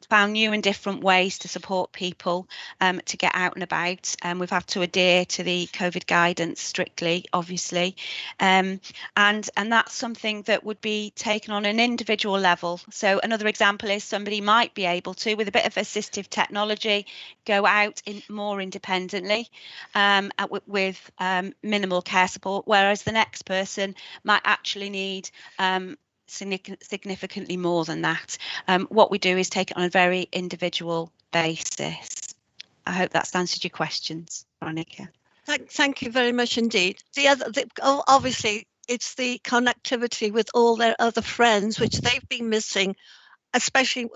found new and different ways to support people to get out and about. We've had to adhere to the COVID guidance strictly, obviously, and that's something that would be taken on an individual level. So another example is somebody might be able to, with a bit of assistive technology, go out more independently with minimal care support, whereas the next person might actually need significantly more than that. What we do is take it on a very individual basis. I hope that's answered your questions, Veronica. Thank you very much indeed. Obviously, it's the connectivity with all their other friends, which they've been missing, especially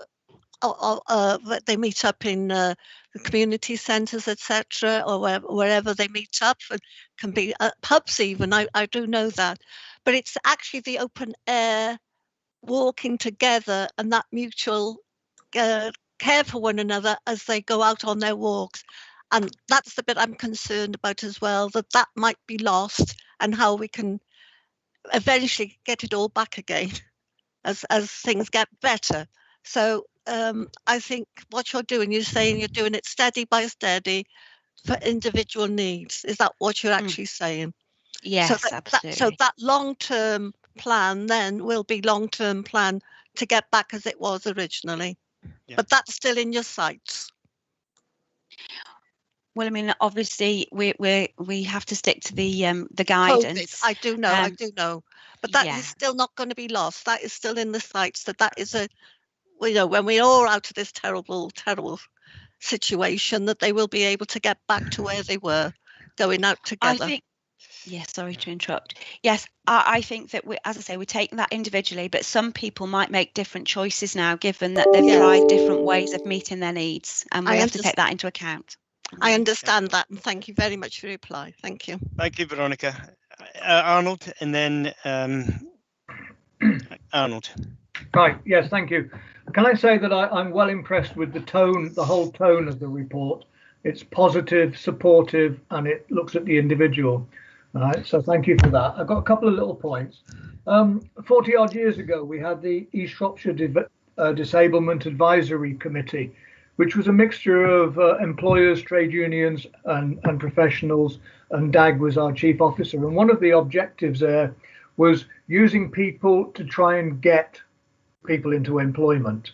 they meet up in the community centres, etc., or wherever they meet up. It can be pubs even, I do know that. But it's actually the open air walking together and that mutual care for one another as they go out on their walks. And that's the bit I'm concerned about as well, that might be lost, and how we can eventually get it all back again as things get better. So I think what you're doing, you're saying you're doing it steady by steady for individual needs. Is that what you're actually saying? Yes, absolutely. So that long-term plan then will be long-term plan to get back as it was originally. Yeah. But that's still in your sights. Well, I mean, obviously we have to stick to the guidance. COVID, I do know, but that is still not going to be lost. That is still in the sights. That is when we're all out of this terrible situation, that they will be able to get back to where they were, going out together. Yes, sorry to interrupt. Yes, I think that as I say, we're taking that individually, but some people might make different choices now, given that they've tried different ways of meeting their needs, and we have to take that into account. I understand that, and thank you very much for your reply. Thank you. Thank you, Veronica. Arnold, and then Arnold. Right, yes, thank you. Can I say that I'm well impressed with the whole tone of the report. It's positive, supportive, and it looks at the individual. Right, so thank you for that. I've got a couple of little points. 40 odd years ago, we had the East Shropshire Disablement Advisory Committee, which was a mixture of employers, trade unions and professionals, and DAG was our chief officer. And one of the objectives there was using people to try and get people into employment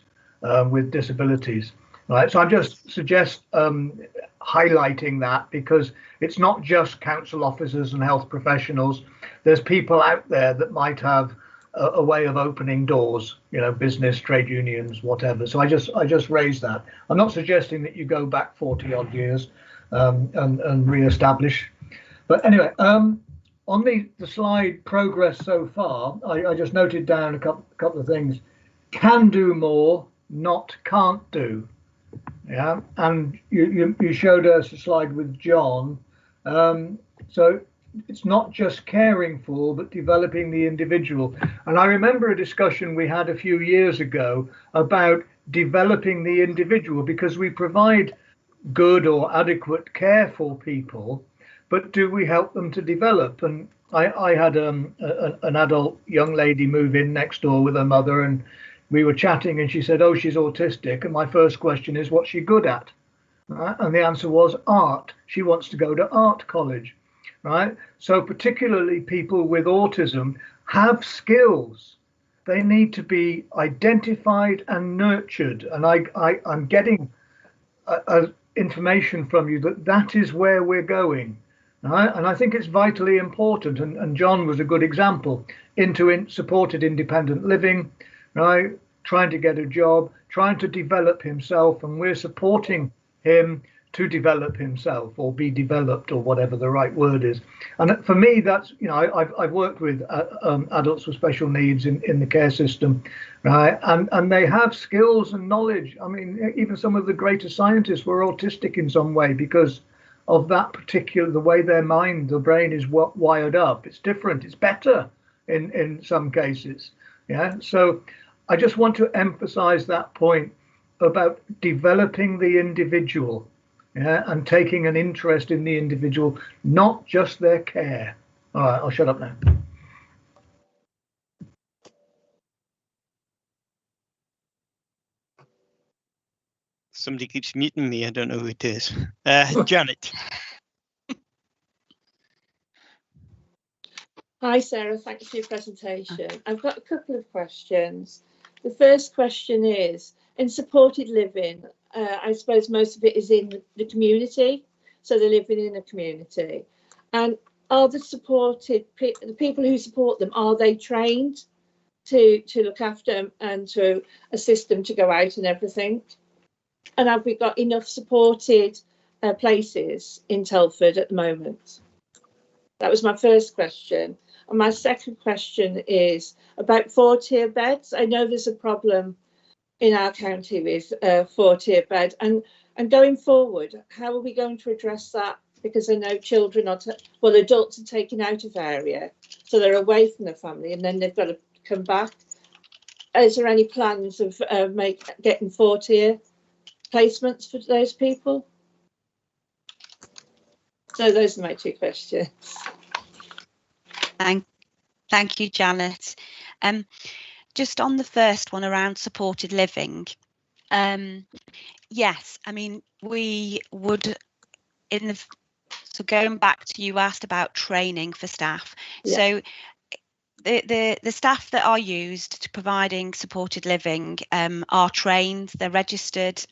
with disabilities. Right, so I just suggest highlighting that, because it's not just council officers and health professionals. There's people out there that might have a way of opening doors, you know, business, trade unions, whatever. So I just raised that. I'm not suggesting that you go back 40 odd years and re-establish. But anyway, on the slide progress so far, I just noted down a couple of things. Can do more, not can't do. Yeah, and you showed us a slide with John. So it's not just caring for, but developing the individual. And I remember a discussion we had a few years ago about developing the individual, because we provide good or adequate care for people, but do we help them to develop? And I had an adult young lady move in next door with her mother, and we were chatting, and she said, oh, she's autistic. And my first question is, what's she good at? Right? And the answer was art. She wants to go to art college. Right? So particularly people with autism have skills. They need to be identified and nurtured. And I'm getting information from you that is where we're going. Right? And I think it's vitally important. And John was a good example into supported independent living, right? Trying to get a job, trying to develop himself. And we're supporting him to develop himself or be developed, or whatever the right word is. And for me, that's, you know, I've worked with adults with special needs in the care system, right? And they have skills and knowledge. I mean, even some of the greatest scientists were autistic in some way because of that particular, the way their mind, the brain is wired up. It's different, it's better in some cases. Yeah. So I just want to emphasize that point about developing the individual. Yeah, and taking an interest in the individual, not just their care. All right, I'll shut up now. Somebody keeps muting me. I don't know who it is. Janet. Hi, Sarah. Thanks for your presentation. I've got a couple of questions. The first question is, in supported living, I suppose most of it is in the community, so they're living in a community. And are the the people who support them, are they trained to look after them and to assist them to go out and everything? And have we got enough supported places in Telford at the moment? That was my first question. And my second question is about 4-tier beds. I know there's a problem in our county with 4-tier bed, and going forward, how are we going to address that? Because I know children are, adults are taken out of area, so they're away from their family, and then they've got to come back. Is there any plans of getting 4-tier placements for those people? So those are my two questions. Thank you, Janet. Just on the first one around supported living, yes, I mean, we would, so going back to, you asked about training for staff. Yeah. So the staff that are used to providing supported living are trained, they're registered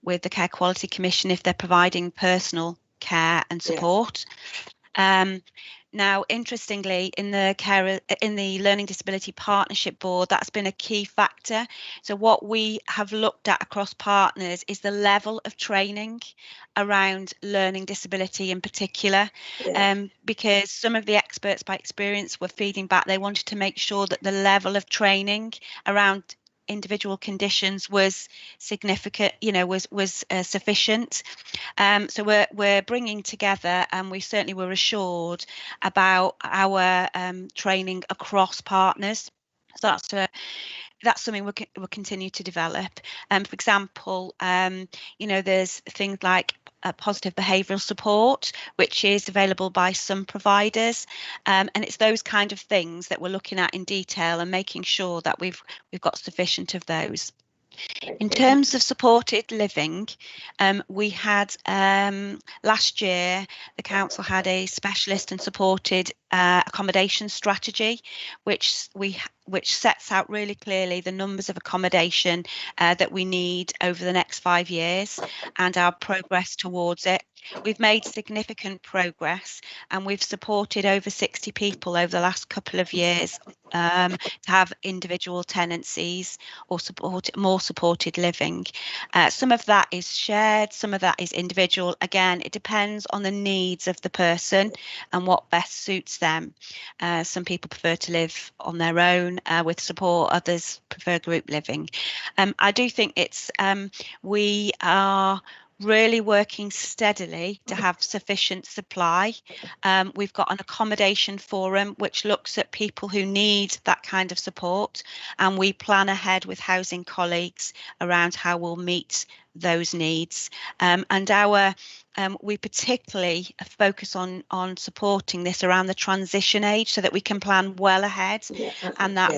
with the Care Quality Commission if they're providing personal care and support. Yeah. Now, interestingly, in the Learning Disability Partnership Board, that's been a key factor. So what we have looked at across partners is the level of training around learning disability in particular, because some of the experts by experience were feeding back, they wanted to make sure that the level of training around individual conditions was significant, was sufficient. So we're bringing together, and we certainly were assured about our training across partners. So that's something we'll continue to develop. For example, there's things like positive behavioural support, which is available by some providers, and it's those kind of things that we're looking at in detail and making sure that we've got sufficient of those. In terms of supported living, we had last year, the council had a specialist and supported accommodation strategy, which sets out really clearly the numbers of accommodation that we need over the next 5 years and our progress towards it. We've made significant progress, and we've supported over 60 people over the last couple of years to have individual tenancies or more supported living. Some of that is shared, some of that is individual. Again, it depends on the needs of the person and what best suits them. Some people prefer to live on their own with support, others prefer group living. I do think we are really working steadily to have sufficient supply. We've got an accommodation forum which looks at people who need that kind of support, and we plan ahead with housing colleagues around how we'll meet those needs. We particularly focus on supporting this around the transition age so that we can plan well ahead, and that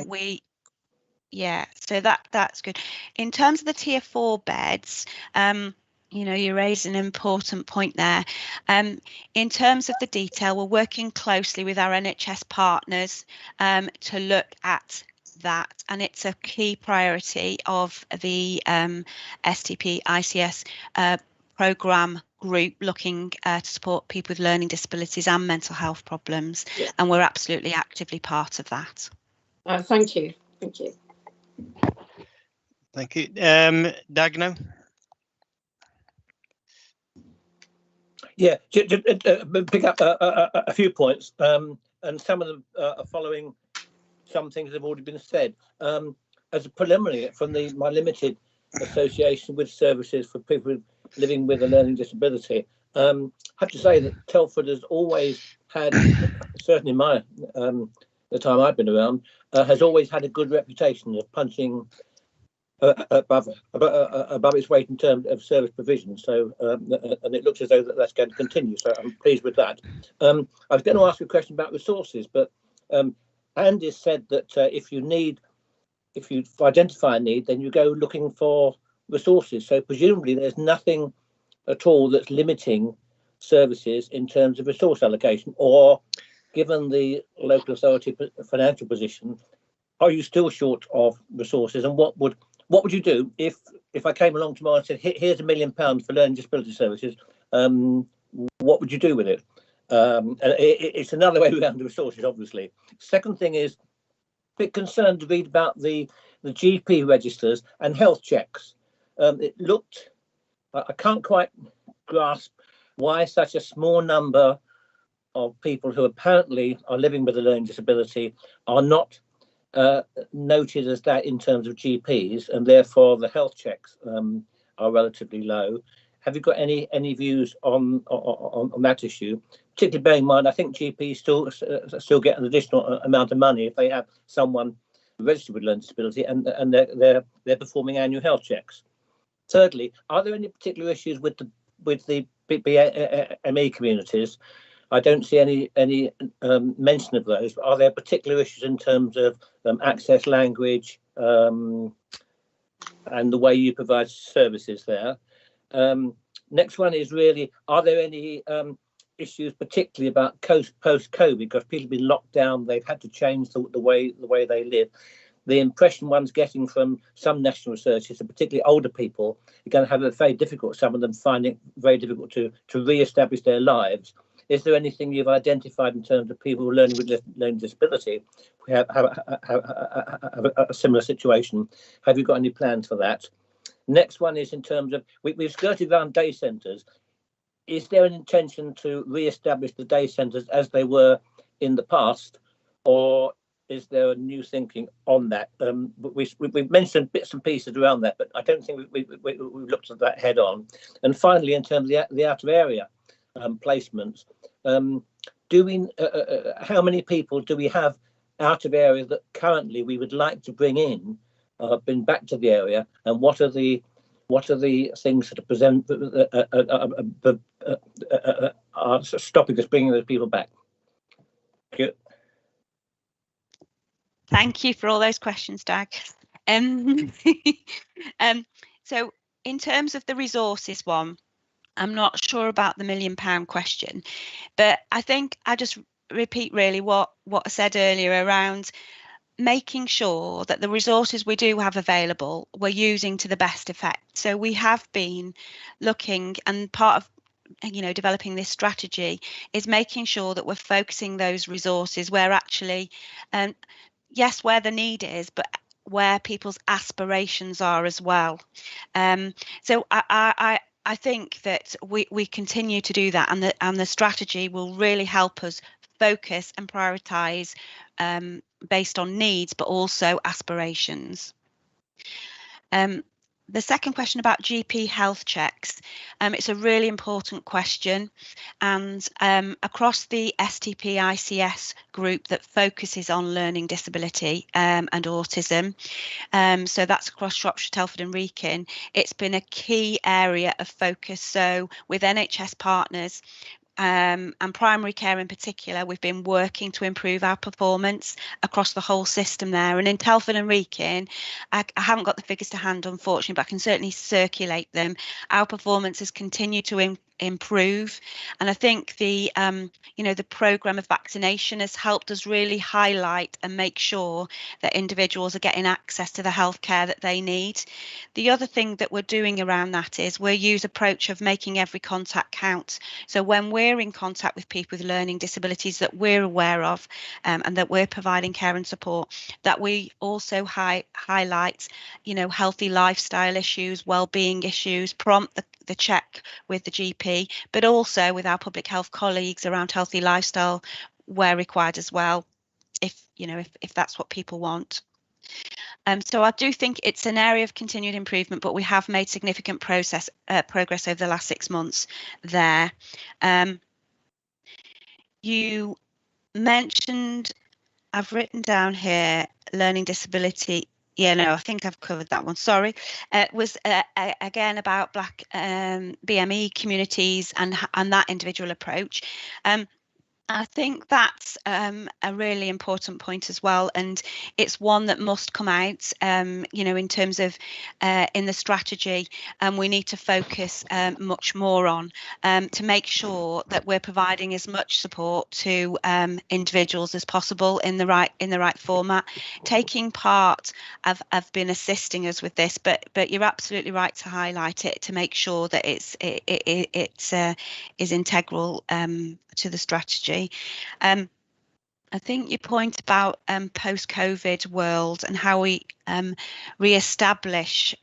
so that's good. In terms of the tier 4 beds, you raised an important point there. In terms of the detail, we're working closely with our NHS partners to look at that, and it's a key priority of the STP ICS programme group looking to support people with learning disabilities and mental health problems, and we're absolutely actively part of that. Thank you. Thank you. Thank you. Dagno? Yeah, pick up a few points, and some of them are following some things that have already been said. As a preliminary, from my limited association with services for people living with a learning disability, I have to say that Telford has always had, certainly in the time I've been around, has always had a good reputation of punching above its weight in terms of service provision. So, and it looks as though that's going to continue. So I'm pleased with that. I was going to ask a question about resources, but Andy said that if you identify a need, then you go looking for resources. So presumably there's nothing at all that's limiting services in terms of resource allocation, or given the local authority financial position, are you still short of resources? And what would you do if I came along tomorrow and said, here's £1 million for learning disability services? What would you do with it? And it's another way around the resources, obviously. Second thing is, a bit concerned to read about the GP registers and health checks. It looked, I can't quite grasp why such a small number of people who apparently are living with a learning disability are not noted as that in terms of GPs, and therefore the health checks are relatively low. Have you got any views on that issue? Particularly bearing in mind, I think GPs still get an additional amount of money if they have someone registered with learning disability and they're performing annual health checks. Thirdly, are there any particular issues with the BME communities? I don't see any mention of those. But are there particular issues in terms of access, language, and the way you provide services there? Next one is really, are there any issues particularly about post-COVID, because people have been locked down, they've had to change the way they live. The impression one's getting from some national research is that particularly older people are going to have it very difficult, some of them find it very difficult to re-establish their lives. Is there anything you've identified in terms of people learning with learning disability who have a similar situation? Have you got any plans for that? Next one is in terms of, we've skirted around day centres. Is there an intention to re-establish the day centres as they were in the past, or is there a new thinking on that? We've mentioned bits and pieces around that, but I don't think we've looked at that head on. And finally, in terms of the out of area placements, how many people do we have out of area that currently we would like to bring in, bring back to the area, and what are the things that are stopping us bringing those people back? Thank you. Thank you for all those questions, Dag. So in terms of the resources one, I'm not sure about the £1 million question, but I think I just repeat really what I said earlier around making sure that the resources we do have available we're using to the best effect. So we have been looking, and part of developing this strategy is making sure that we're focusing those resources where actually, yes, where the need is, but where people's aspirations are as well. So I think that we continue to do that, and the strategy will really help us focus and prioritize based on needs, but also aspirations. The second question about GP health checks, it's a really important question, and across the STP ICS group that focuses on learning disability and autism, so that's across Shropshire, Telford and Wrekin, it's been a key area of focus. So with NHS partners, and primary care in particular, we've been working to improve our performance across the whole system there. And in Telford and Wrekin, I haven't got the figures to hand, unfortunately, but I can certainly circulate them. Our performance has continued to improve, and I think the the programme of vaccination has helped us really highlight and make sure that individuals are getting access to the healthcare that they need. The other thing that we're doing around that is we use approach of making every contact count. So when we're in contact with people with learning disabilities that we're aware of, and that we're providing care and support, that we also highlight healthy lifestyle issues, well-being issues, prompt the check with the GP, but also with our public health colleagues around healthy lifestyle where required as well, if that's what people want. So I do think it's an area of continued improvement, but we have made significant progress over the last 6 months there. You mentioned, I've written down here, learning disability. Yeah, no, I think I've covered that one. Sorry. It was again about Black BME communities and that individual approach. I think that's a really important point as well, and it's one that must come out, in terms of in the strategy, and we need to focus much more on to make sure that we're providing as much support to individuals as possible in the right format. Taking part, I've been assisting us with this, but you're absolutely right to highlight it to make sure that it is integral to the strategy. I think your point about post-COVID world and how we re-establish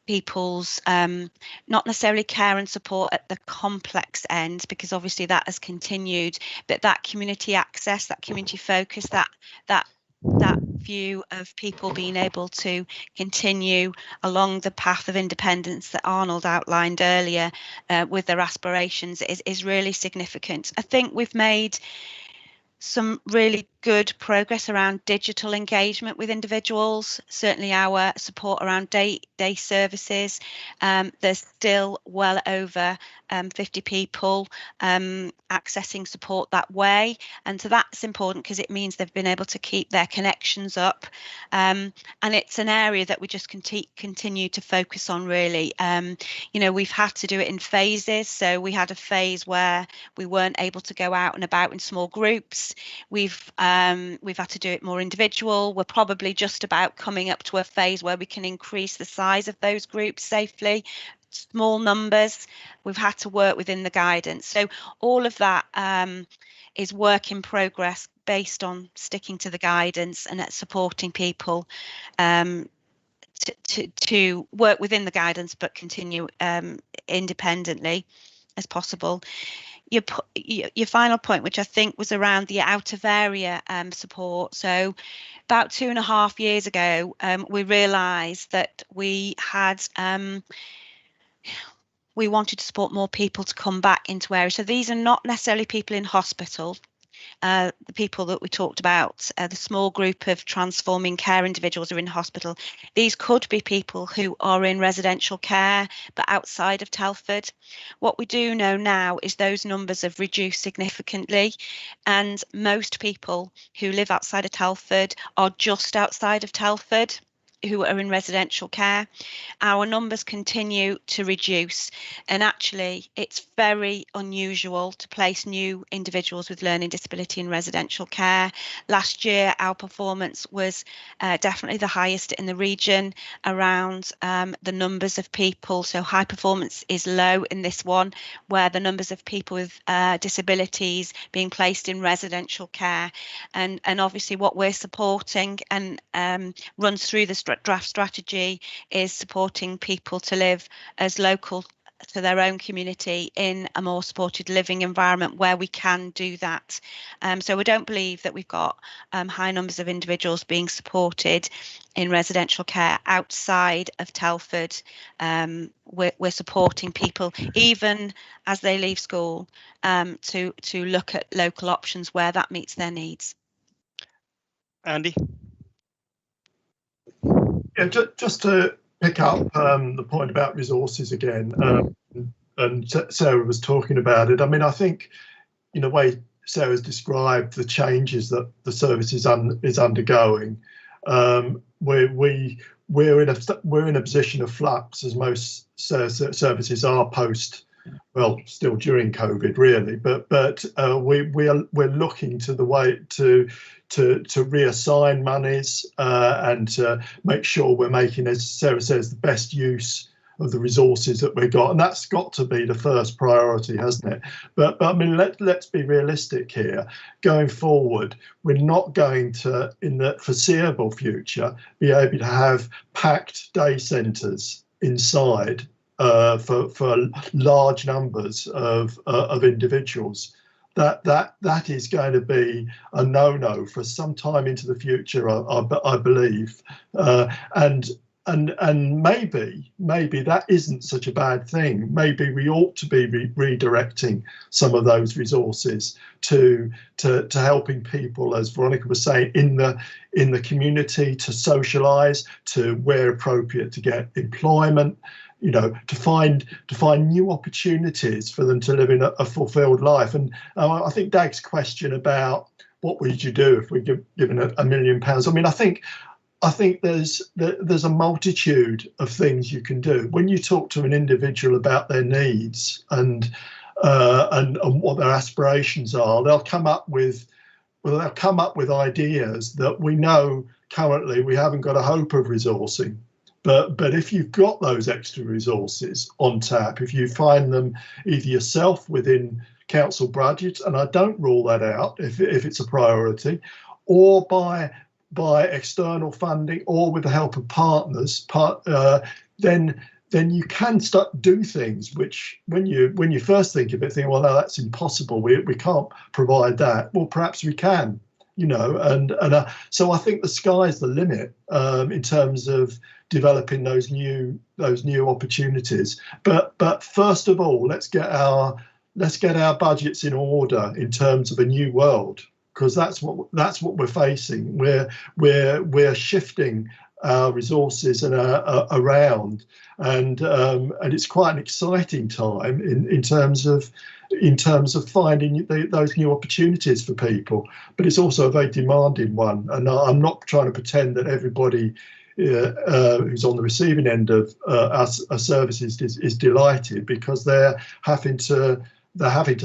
people's not necessarily care and support at the complex end, because obviously that has continued, but that community access, that community focus, that view of people being able to continue along the path of independence that Arnold outlined earlier with their aspirations is really significant. I think we've made some really good progress around digital engagement with individuals. Certainly our support around day services. There's still well over 50 people accessing support that way, and so that's important because it means they've been able to keep their connections up, and it's an area that we just continue to focus on really. We've had to do it in phases, so we had a phase where we weren't able to go out and about in small groups. We've had to do it more individual. We're probably just about coming up to a phase where we can increase the size of those groups safely. Small numbers, we've had to work within the guidance. So all of that is work in progress based on sticking to the guidance and supporting people to work within the guidance but continue independently as possible. Your final point, which I think was around the out of area support. So about 2.5 years ago, we realised that we wanted to support more people to come back into areas. So these are not necessarily people in hospital. The people that we talked about, the small group of transforming care individuals are in hospital. These could be people who are in residential care, but outside of Telford. What we do know now is those numbers have reduced significantly, and most people who live outside of Telford are just outside of Telford. who are in residential care. Our numbers continue to reduce, and actually it's very unusual to place new individuals with learning disability in residential care. Last year our performance was definitely the highest in the region around the numbers of people. So high performance is low in this one, where the numbers of people with disabilities being placed in residential care, and obviously what we're supporting and runs through the draft strategy is supporting people to live as local to their own community in a more supported living environment where we can do that. So we don't believe that we've got high numbers of individuals being supported in residential care outside of Telford. We're supporting people even as they leave school to look at local options where that meets their needs. Andy? Yeah, just to pick up the point about resources again, and Sarah was talking about it. I mean, I think in a way Sarah's described the changes that the service is undergoing. We're in a position of flux, as most services are post, well, still during COVID, really. But we're looking to the way to reassign monies and to make sure we're making, as Sarah says, the best use of the resources that we've got, and that's got to be the first priority, hasn't it? But I mean, let's be realistic here. Going forward, we're not going to, in the foreseeable future, be able to have packed day centres inside for large numbers of individuals. That is going to be a no-no for some time into the future, I believe, and maybe that isn't such a bad thing. Maybe we ought to be redirecting some of those resources to helping people, as Veronica was saying, in the community, to socialise, to where appropriate to get employment. You know, to find new opportunities for them to live in a fulfilled life. And I think Dag's question about what would you do if we're given £1 million? I mean, I think there's a multitude of things you can do. When you talk to an individual about their needs and what their aspirations are, they'll come up with ideas that we know currently we haven't got a hope of resourcing. But if you've got those extra resources on tap, if you find them either yourself within council budgets, and I don't rule that out if it's a priority, or by external funding, or with the help of partners, then you can start do things which, when you first think of it, think, well, no, that's impossible. We can't provide that. Well, perhaps we can. You know, and so I think the sky's the limit in terms of developing those new opportunities. But first of all, let's get our budgets in order in terms of a new world, because that's what we're facing. We're shifting our resources and around, and it's quite an exciting time in terms of finding those new opportunities for people. But it's also a very demanding one, and I'm not trying to pretend that everybody who's on the receiving end of our services is delighted, because they're having to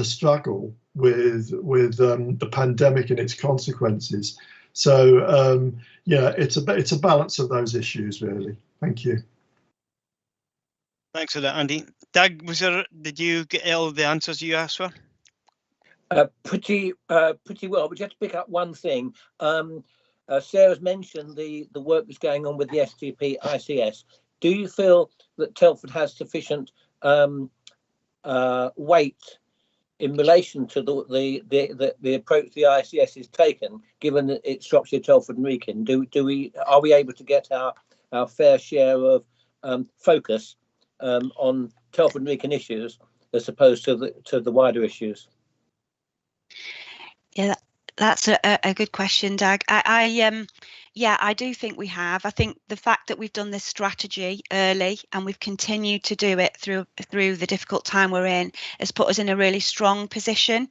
struggle with the pandemic and its consequences. So yeah, it's a balance of those issues, really. Thank you. Thanks for that, Andy. Doug, did you get all the answers you asked for? Pretty well, but just to pick up one thing. Sarah's mentioned the work that's going on with the STP ICS. Do you feel that Telford has sufficient weight in relation to the approach the ICS is taken, given that it's Shropshire, Telford and Wrekin? Are we able to get our fair share of focus on Telford and Wrekin issues as opposed to the wider issues? Yeah, That's a good question, Dag. Yeah, I do think we have. I think the fact that we've done this strategy early and we've continued to do it through the difficult time we're in has put us in a really strong position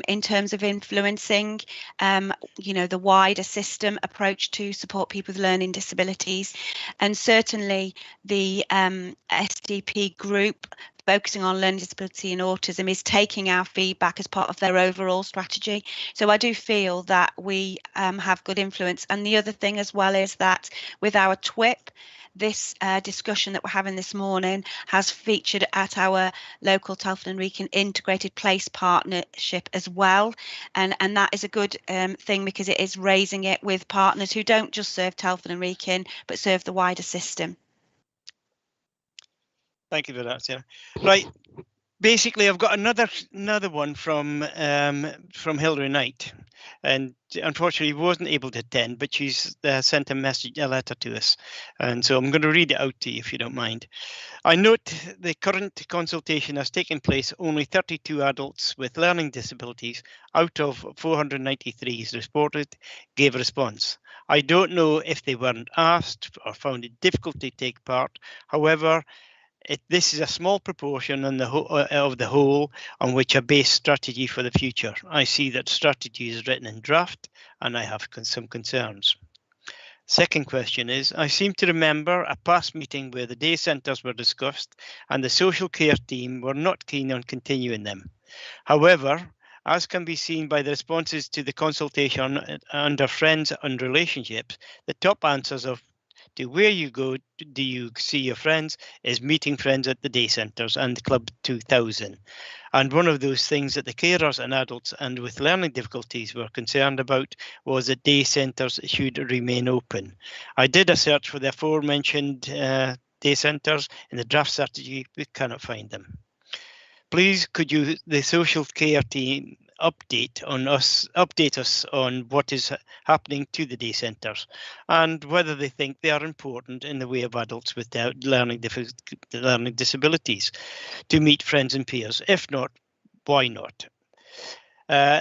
in terms of influencing, the wider system approach to support people with learning disabilities, and certainly the SDP group focusing on learning disability and autism is taking our feedback as part of their overall strategy. So I do feel that we have good influence. And the other thing as well is that with our TWIP, this discussion that we're having this morning has featured at our local Telford and Wrekin integrated place partnership as well. And that is a good thing, because it is raising it with partners who don't just serve Telford and Wrekin, but serve the wider system. Thank you for that, Sarah. Right. Basically, I've got another one from Hilary Knight, and unfortunately wasn't able to attend, but she's sent a letter to us, and so I'm going to read it out to you if you don't mind. I note the current consultation has taken place. Only 32 adults with learning disabilities out of 493 reported gave a response. I don't know if they weren't asked or found it difficult to take part. However, this is a small proportion of the whole on which I base strategy for the future. I see that strategy is written in draft, and I have some concerns. Second question is, I seem to remember a past meeting where the day centres were discussed and the social care team were not keen on continuing them. However, as can be seen by the responses to the consultation under Friends and Relationships, the top answers to where you go, do you see your friends, is meeting friends at the day centres and Club 2000. And one of those things that the carers and adults and with learning difficulties were concerned about was that day centres should remain open. I did a search for the aforementioned day centres in the draft strategy, we cannot find them. Please, could you, the social care team, update us on what is happening to the day centres and whether they think they are important in the way of adults with learning disabilities to meet friends and peers. If not, why not?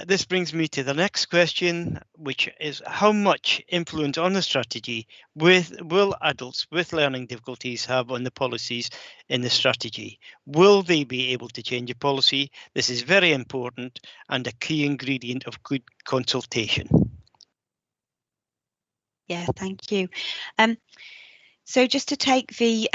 This brings me to the next question, which is how much influence on the strategy will adults with learning difficulties have on the policies in the strategy? Will they be able to change a policy? This is very important and a key ingredient of good consultation. Yeah, thank you. So just to take the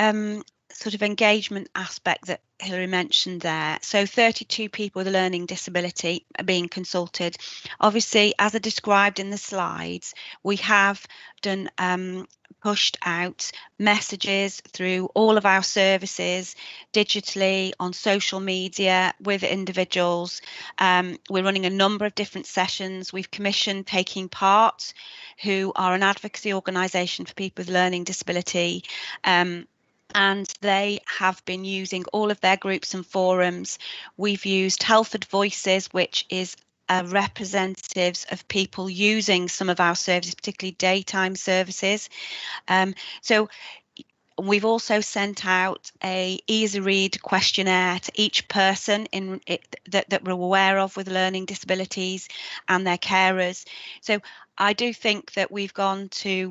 sort of engagement aspect that Hilary mentioned there. So 32 people with a learning disability are being consulted. Obviously, as I described in the slides, we have done pushed out messages through all of our services, digitally, on social media, with individuals. We're running a number of different sessions. We've commissioned Taking Part, who are an advocacy organisation for people with learning disability. And they have been using all of their groups and forums. We've used Telford Voices, which is representatives of people using some of our services, particularly daytime services. So we've also sent out a easy read questionnaire to each person that we're aware of with learning disabilities and their carers. So I do think that we've gone to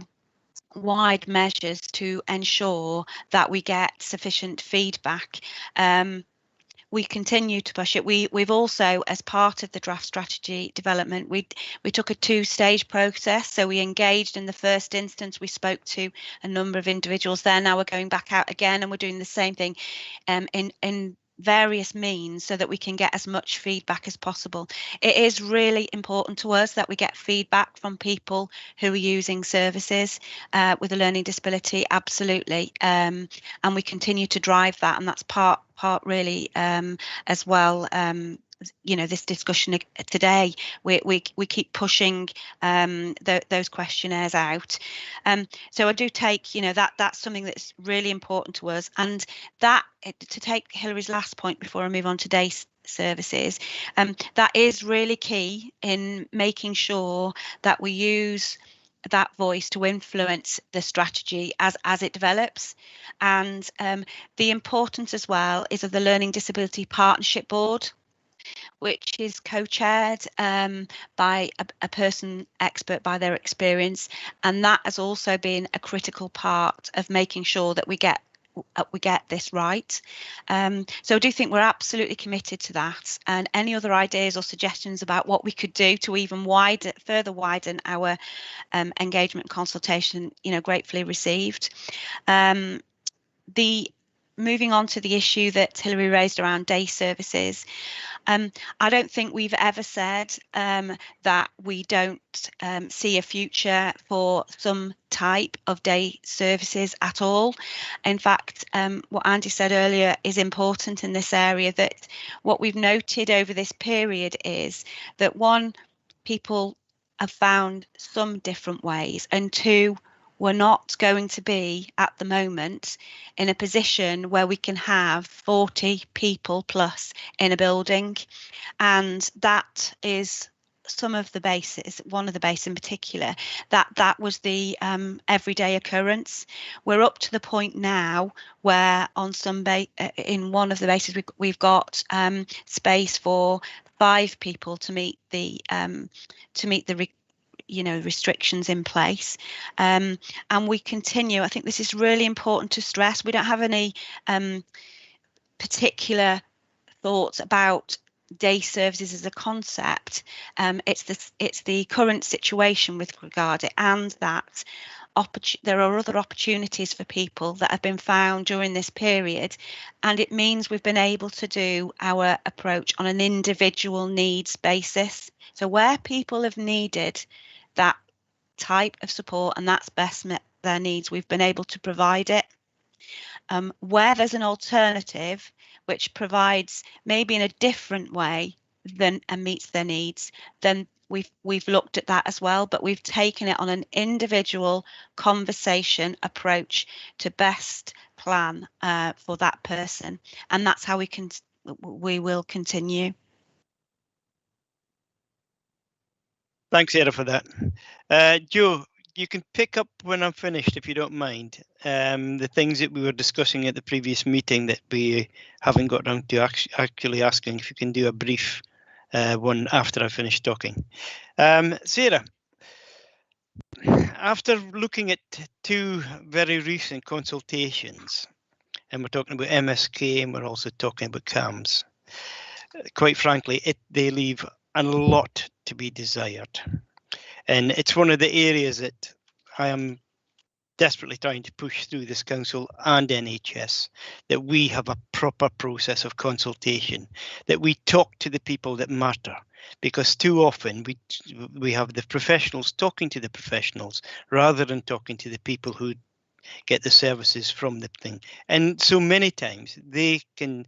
wide measures to ensure that we get sufficient feedback. We continue to push it. We've also, as part of the draft strategy development, we took a two-stage process. So we engaged in the first instance. We spoke to a number of individuals there. Now we're going back out again, and we're doing the same thing in various means so that we can get as much feedback as possible. It is really important to us that we get feedback from people who are using services with a learning disability, absolutely, and we continue to drive that, and that's part really as well. This discussion today, we keep pushing those questionnaires out. So I do take, that's something that's really important to us. And that, to take Hilary's last point before I move on to day services, that is really key in making sure that we use that voice to influence the strategy as it develops. And the importance as well is of the Learning Disability Partnership Board. which is co-chaired by a person expert by their experience, and that has also been a critical part of making sure that we get this right. So I do think we're absolutely committed to that, and any other ideas or suggestions about what we could do to even further widen our engagement consultation, gratefully received. Moving on to the issue that Hilary raised around day services, I don't think we've ever said that we don't see a future for some type of day services at all. In fact, what Andy said earlier is important in this area, that what we've noted over this period is that, one, people have found some different ways, and two, we're not going to be at the moment in a position where we can have 40 people plus in a building. And that is some of the bases, one of the bases in particular, that was the everyday occurrence. We're up to the point now where on some in one of the bases we've got space for 5 people to meet the restrictions in place, and we continue. I think this is really important to stress. We don't have any particular thoughts about day services as a concept. It's the current situation with regard to it, and that there are other opportunities for people that have been found during this period, and it means we've been able to do our approach on an individual needs basis. So where people have needed that type of support and that's best met their needs, we've been able to provide it. Where there's an alternative which provides maybe in a different way and meets their needs, then we've looked at that as well, but we've taken it on an individual conversation approach to best plan for that person, and that's how we will continue. Thanks, Sarah, for that. Joe, you can pick up when I'm finished, if you don't mind, the things that we were discussing at the previous meeting that we haven't got down to actually asking if you can do a brief one after I finish talking. Sarah, after looking at 2 very recent consultations, and we're talking about MSK and we're also talking about CAMS, quite frankly, they leave a lot to be desired. And it's one of the areas that I am desperately trying to push through this council and NHS, that we have a proper process of consultation, that we talk to the people that matter, because too often we have the professionals talking to the professionals rather than talking to the people who get the services from the thing. And so many times they can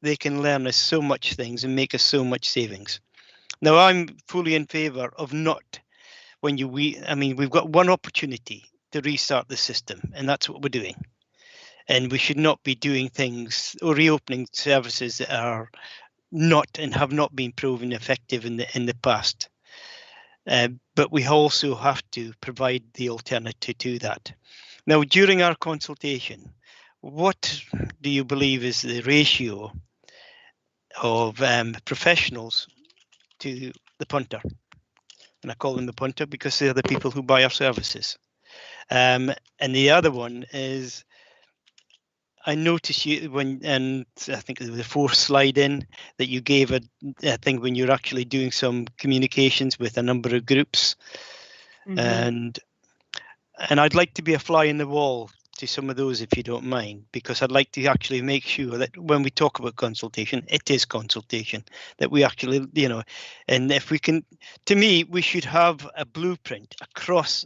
learn us so much things and make us so much savings. Now, I'm fully in favour of not we've got one opportunity to restart the system, and that's what we're doing. And we should not be doing things or reopening services that are not and have not been proven effective in the past. But we also have to provide the alternative to that. Now, during our consultation, what do you believe is the ratio of professionals to the punter? And I call them the punter because they're the people who buy our services. And the other one is, I noticed and I think it was the 4th slide in, that you gave a thing when you're actually doing some communications with a number of groups. Mm-hmm. And I'd like to be a fly in the wall to some of those, if you don't mind, because I'd like to actually make sure that when we talk about consultation, it is consultation, that we actually, and if we can, to me, we should have a blueprint across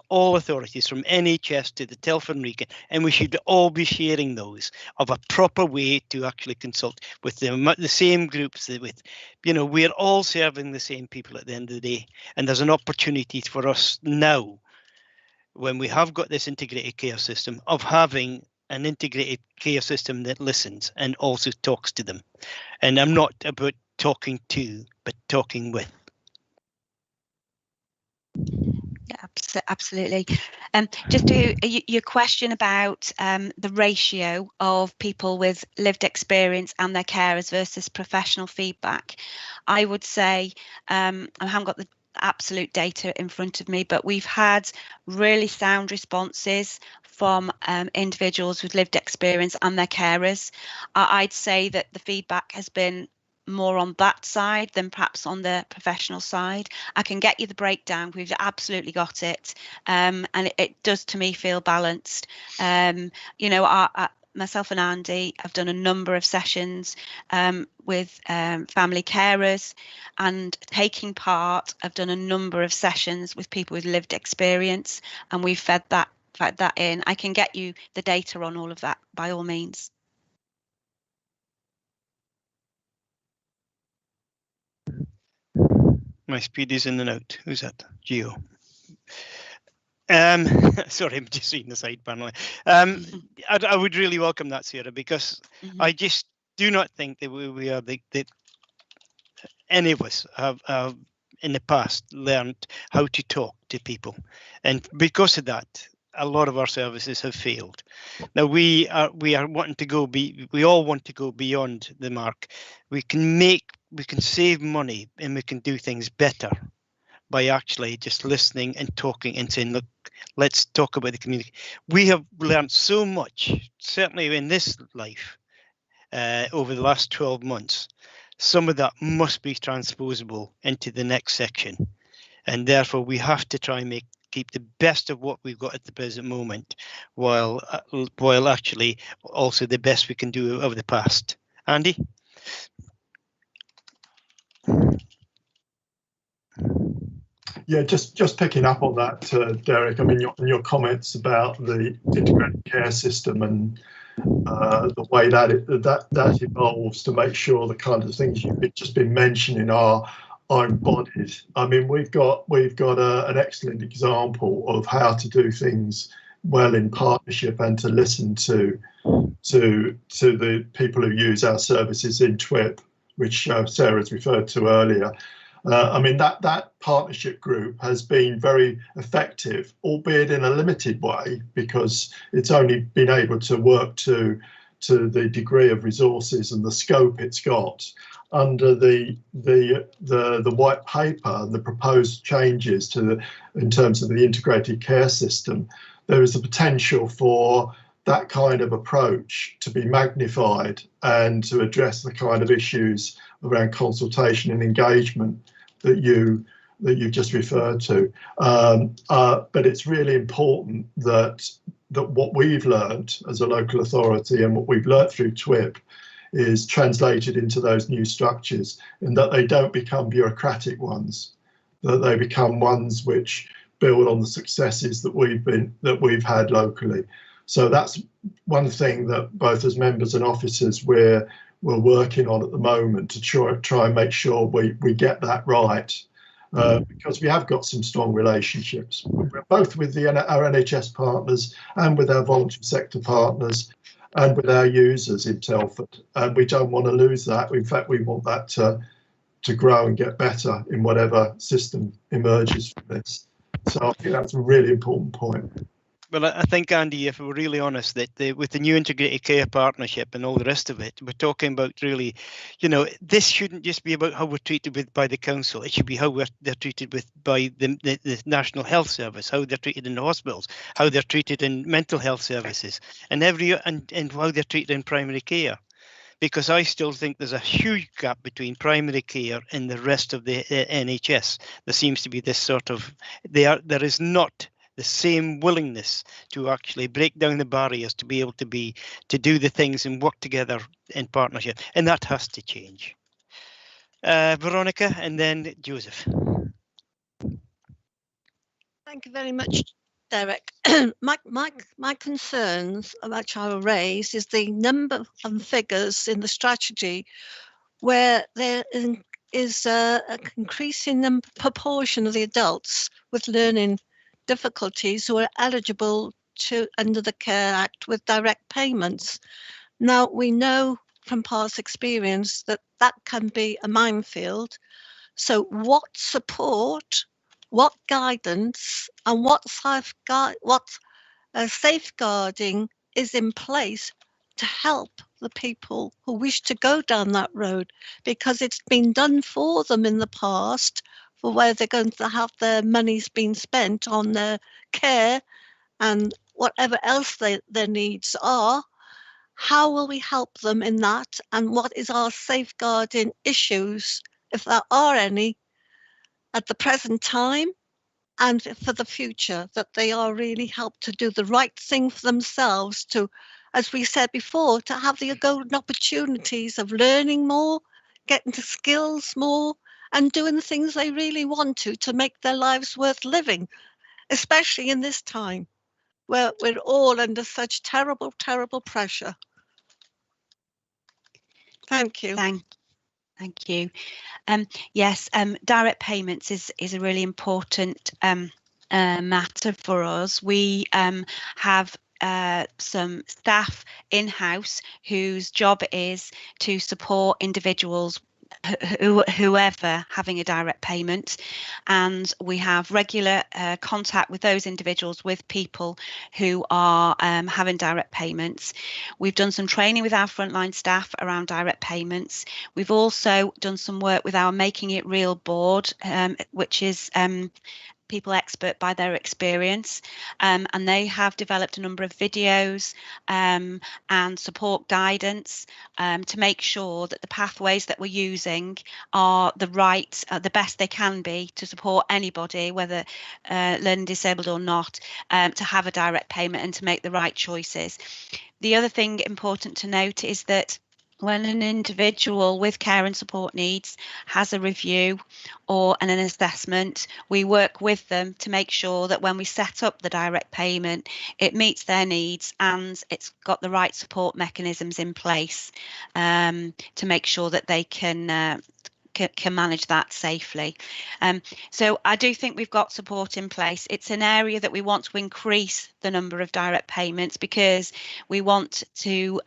all authorities, from NHS to the Telford and Wrekin, and we should all be sharing those of a proper way to actually consult with the same groups. We're all serving the same people at the end of the day, and there's an opportunity for us now, when we have got this integrated care system, of having an integrated care system that listens and also talks to them. And I'm not about talking to, but talking with. Yeah, absolutely. Just to your question about the ratio of people with lived experience and their carers versus professional feedback, I would say, I haven't got the absolute data in front of me, but we've had really sound responses from individuals with lived experience and their carers. I'd say that the feedback has been more on that side than perhaps on the professional side. I can get you the breakdown. We've absolutely got it, and it does to me feel balanced. You know, myself and Andy have done a number of sessions with family carers, and taking part, I've done a number of sessions with people with lived experience, and we've fed that in. I can get you the data on all of that by all means. My speed is in and out. Who's that? Geo. Sorry, I'm just reading the side panel. I would really welcome that, Sarah, because I just do not think that we are that any of us have in the past learned how to talk to people, and because of that, a lot of our services have failed. Now we are wanting to go. We all want to go beyond the mark. We can save money, and we can do things better by actually just listening and talking and saying, look, let's talk about the community. We have learned so much, certainly in this life, over the last 12 months. Some of that must be transposable into the next section. And therefore, we have to try and keep the best of what we've got at the present moment, while actually also the best we can do of the past. Andy? Yeah, just picking up on that, Derek. I mean, your comments about the integrated care system and the way that evolves to make sure the kind of things you've just been mentioning are embodied. I mean, we've got an excellent example of how to do things well in partnership and to listen to the people who use our services in TWIP, which Sarah's referred to earlier. I mean, that partnership group has been very effective, albeit in a limited way, because it's only been able to work to the degree of resources and the scope it's got. Under the white paper and the proposed changes in terms of the integrated care system, there is the potential for that kind of approach to be magnified and to address the kind of issues around consultation and engagement that you've just referred to. But it's really important that what we've learned as a local authority and what we've learned through TWIP is translated into those new structures, and that they don't become bureaucratic ones, that they become ones which build on the successes that we've had locally. So that's one thing that both as members and officers we're working on at the moment, to try and make sure we get that right, because we have got some strong relationships, both with our NHS partners and with our voluntary sector partners and with our users in Telford, and we don't want to lose that. In fact, we want that to grow and get better in whatever system emerges from this. So I think that's a really important point. Well, I think, Andy, if we're really honest, that with the new integrated care partnership and all the rest of it, we're talking about really, this shouldn't just be about how we're treated by the council. It should be how they're treated by the National Health Service, how they're treated in the hospitals, how they're treated in mental health services, and how they're treated in primary care. Because I still think there's a huge gap between primary care and the rest of the NHS. There seems to be this sort of, there is not the same willingness to actually break down the barriers to be able to do the things and work together in partnership, and that has to change. Veronica, and then Joseph. Thank you very much, Derek. my concerns which I will raise is the number of figures in the strategy where there is an increasing proportion of the adults with learning difficulties who are eligible under the Care Act with direct payments. Now, we know from past experience that can be a minefield. So what support what guidance and what safeguarding is in place to help the people who wish to go down that road, because it's been done for them in the past for where they're going to have their money's been spent on their care and whatever else their needs are. How will we help them in that, and what is our safeguarding issues, if there are any, at the present time and for the future, that they are really helped to do the right thing for themselves, to, as we said before, to have the golden opportunities of learning more, getting to skills more, and doing the things they really want to make their lives worth living, especially in this time where we're all under such terrible, terrible pressure. Thank you. Thank you. Yes, direct payments is a really important matter for us. We have some staff in-house whose job is to support individuals, whoever, having a direct payment, and we have regular contact with those individuals, with people who are having direct payments. We've done some training with our frontline staff around direct payments. We've also done some work with our Making It Real board, which is people expert by their experience, and they have developed a number of videos and support guidance to make sure that the pathways that we're using are the right, the best they can be to support anybody, whether learning disabled or not, to have a direct payment and to make the right choices. The other thing important to note is that when an individual with care and support needs has a review or an assessment, we work with them to make sure that when we set up the direct payment, it meets their needs and it's got the right support mechanisms in place to make sure that they can manage that safely. So I do think we've got support in place. It's an area that we want to increase the number of direct payments because we want to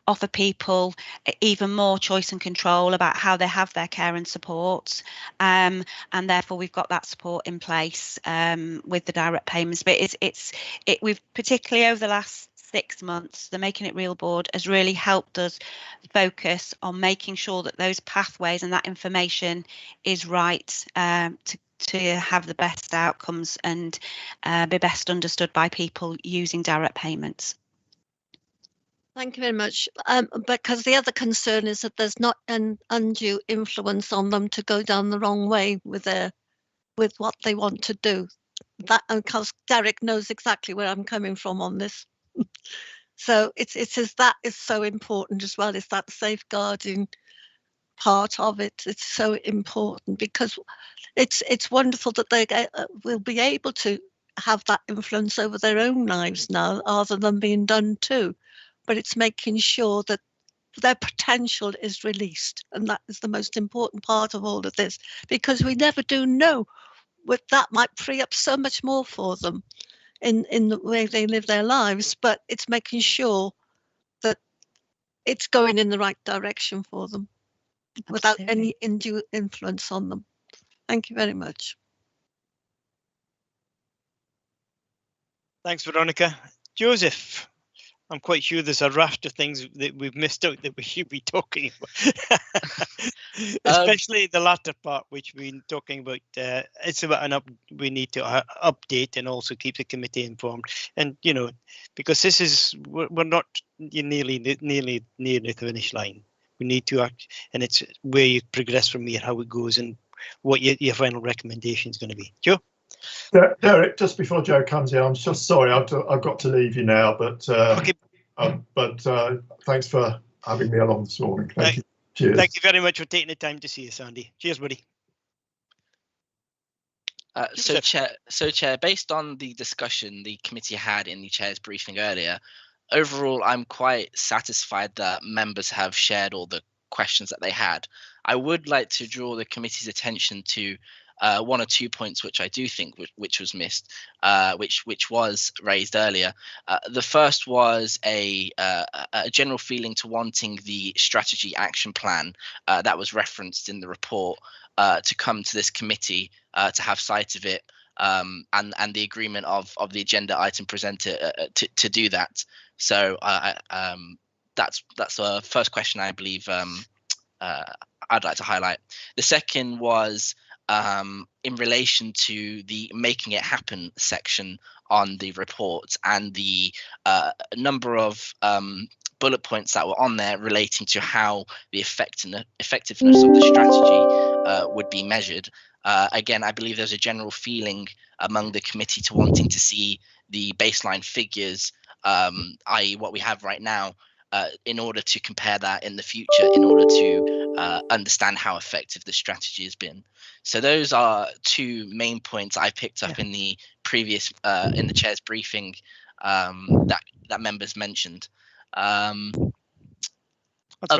offer people even more choice and control about how they have their care and support, and therefore we've got that support in place with the direct payments. But we've particularly over the last 6 months, the Making It Real board has really helped us focus on making sure that those pathways and that information is right to have the best outcomes and be best understood by people using direct payments. Thank you very much. Because the other concern is that there's not an undue influence on them to go down the wrong way with what they want to do. That, and because Derek knows exactly where I'm coming from on this. So it's as that is so important as well, as that safeguarding part of it. It's so important because it's wonderful that they will be able to have that influence over their own lives now, rather than being done too. But it's making sure that their potential is released, and that is the most important part of all of this, because we never do know what that might free up so much more for them in the way they live their lives, but it's making sure that it's going in the right direction for them. Absolutely. Without any undue influence on them. Thank you very much. Thanks, Veronica. Joseph, I'm quite sure there's a raft of things that we've missed out that we should be talking about. Especially the latter part, which we've been talking about. It's about we need to update and also keep the committee informed. And, you know, because this is, we're not nearly near the finish line. We need to act, and it's where you progress from here, how it goes, and what your final recommendation is going to be. Joe? Derek, just before Joe comes in, I'm just sorry, I've got to leave you now, but okay. Thanks for having me along this morning. Thank you. Cheers. Thank you very much for taking the time to see us, Andy. Cheers, buddy. Chair, based on the discussion the committee had in the chair's briefing earlier, overall, I'm quite satisfied that members have shared all the questions that they had. I would like to draw the committee's attention to one or 2 points which I do think which was missed, which was raised earlier. The first was a general feeling to wanting the strategy action plan that was referenced in the report to come to this committee to have sight of it, and the agreement of the agenda item presented to do that. So that's the first question I believe I'd like to highlight. The second was in relation to the making it happen section on the report and the number of bullet points that were on there relating to how the effectiveness of the strategy would be measured. Again, I believe there's a general feeling among the committee to wanting to see the baseline figures, i.e. what we have right now, in order to compare that in the future, in order to understand how effective the strategy has been. So those are two main points I picked up in the previous, in the chair's briefing, that members mentioned. Other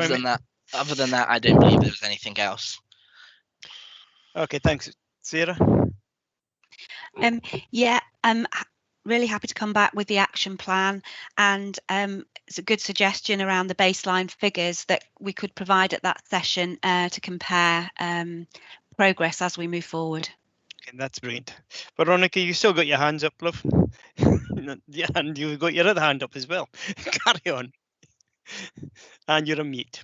than that, I don't believe there was anything else. Okay, thanks, Sarah. Yeah, I'm really happy to come back with the action plan, and it's a good suggestion around the baseline figures that we could provide at that session to compare progress as we move forward. Okay, that's brilliant. Veronica, you still got your hands up, love. Yeah, and you've got your other hand up as well. Carry on. And you're on mute.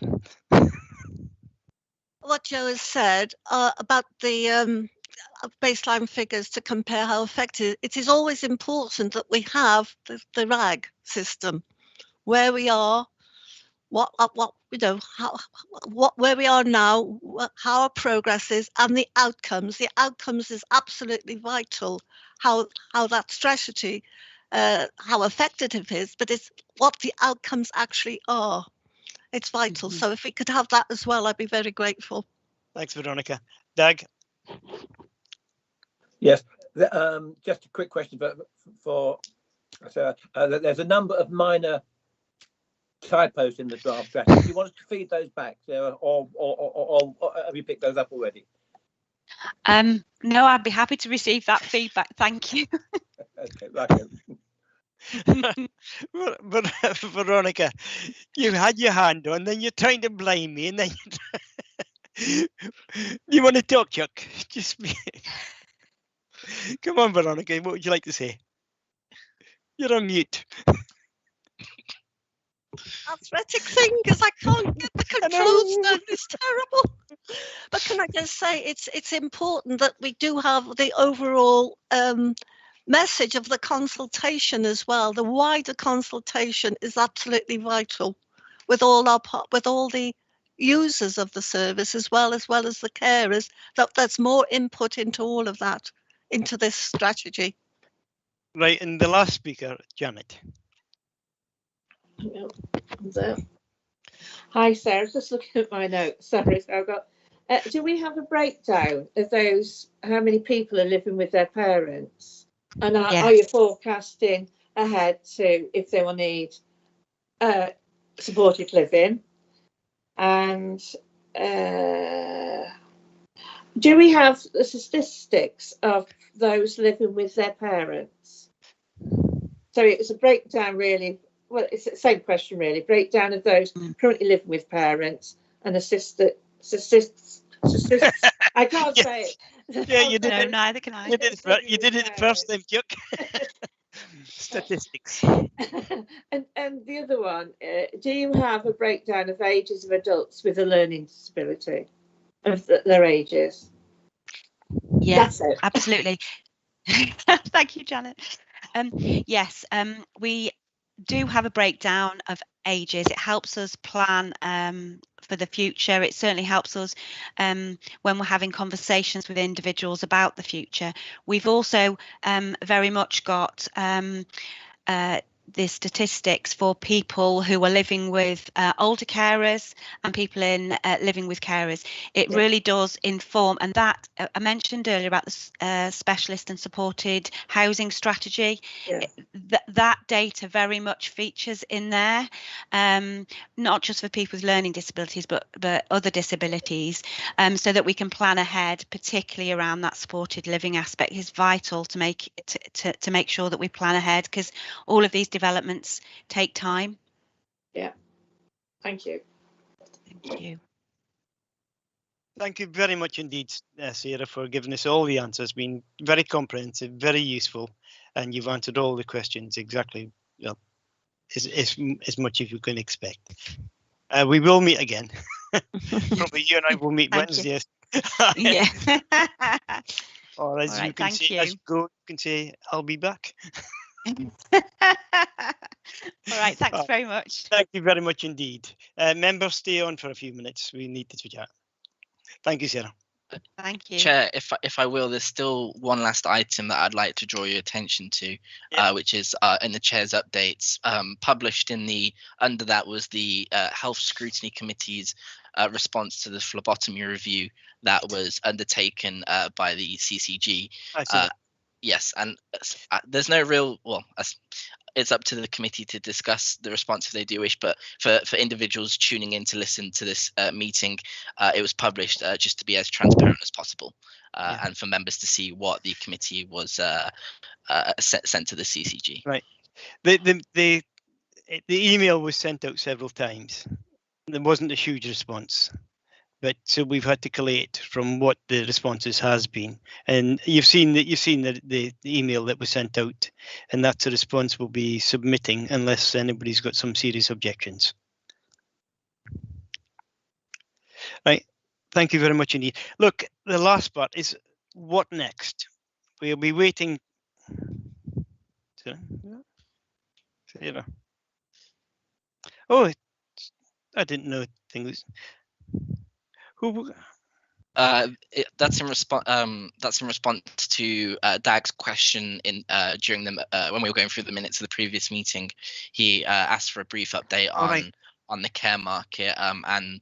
What Joe has said about the baseline figures to compare how effective, it is always important that we have the RAG system, where we are, what you know, where we are now, how our progress is, and the outcomes. The outcomes is absolutely vital. How that strategy, how effective it is, but it's what the outcomes actually are. It's vital. So if we could have that as well, I'd be very grateful. Thanks, Veronica. Doug? Yes, just a quick question for Sarah. There's a number of minor typos in the draft strategy. Do you want us to feed those back, Sarah, or have you picked those up already? No, I'd be happy to receive that feedback. Thank you. Okay, right. But Veronica, you had your hand on, then you're trying to blame me, and then you want to talk, Chuck? Just come on, Veronica. What would you like to say? You're on mute. Athletic thing, because I can't get the controls done. It's terrible. But can I just say, it's important that we do have the overall message of the consultation as well. The wider consultation is absolutely vital with all the users of the service as well as the carers. There's more input into all of that, into this strategy. Right, and the last speaker, Janet. Hi, Sarah. Just looking at my notes. Sorry, so I've got. Do we have a breakdown of those? How many people are living with their parents? And are you forecasting ahead to if they will need supported living? And do we have the statistics of those living with their parents? So it's a breakdown, really. Well, it's the same question, really. Breakdown of those currently living with parents and assistants. I can't say it. Yeah, you did No, it. neither can I. You did it the first time, Chuck. Statistics. And the other one, do you have a breakdown of ages of adults with a learning disability, of their ages? Yes, absolutely. Thank you, Janet. Yes, we do have a breakdown of ages. It helps us plan for the future. It certainly helps us when we're having conversations with individuals about the future. We've also very much got the statistics for people who are living with older carers and people in living with carers. It really does inform, and that I mentioned earlier about the specialist and supported housing strategy. That data very much features in there, not just for people with learning disabilities, but other disabilities, so that we can plan ahead, particularly around that supported living aspect. Is vital to make sure that we plan ahead, because all of these developments take time. Yeah, thank you. Thank you. Thank you very much indeed, Sarah, for giving us all the answers. Been very comprehensive, very useful, and you've answered all the questions exactly, well, as much as you can expect. We will meet again. Probably you and I will meet Wednesday. Yeah. Or as All right, you can thank say, you. as you go, you can say, I'll be back. All right, thanks very much. Thank you very much indeed. Members, stay on for a few minutes. We need to chat. Thank you, Sarah. Thank you. Chair, if I will, there's still one last item that I'd like to draw your attention to, which is in the chair's updates. Published in the under that was the Health Scrutiny Committee's response to the phlebotomy review that was undertaken by the CCG. I see that. Yes, and there's no real, well, it's up to the committee to discuss the response if they do wish, but for individuals tuning in to listen to this meeting, it was published just to be as transparent as possible, and for members to see what the committee was sent to the CCG. Right. The email was sent out several times. There wasn't a huge response, but so we've had to collate from what the responses has been, and you've seen the email that was sent out, and that's a response we'll be submitting unless anybody's got some serious objections. Right, thank you very much indeed. Look, the last part is what next. We'll be waiting. Sarah. Oh, I didn't know things. Who? That's in response. That's in response to Dag's question in during the when we were going through the minutes of the previous meeting. He asked for a brief update on the care market, and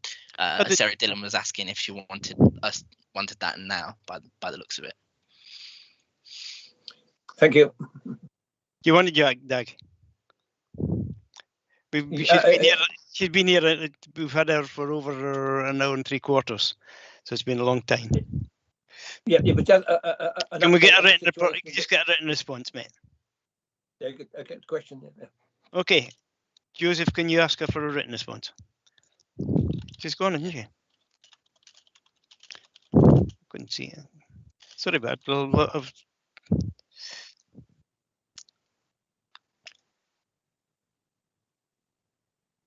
Sarah Dillon was asking if she wanted that now by the looks of it. Thank you. You wanted Dag? She's been here. We've had her for over an hour and 3/4, so it's been a long time. Yeah, but just, can we get a written report? Just get a written response, mate. Yeah, okay, question. Yeah. Okay, Joseph, can you ask her for a written response? She's gone, isn't she? Couldn't see it. Sorry about a lot of.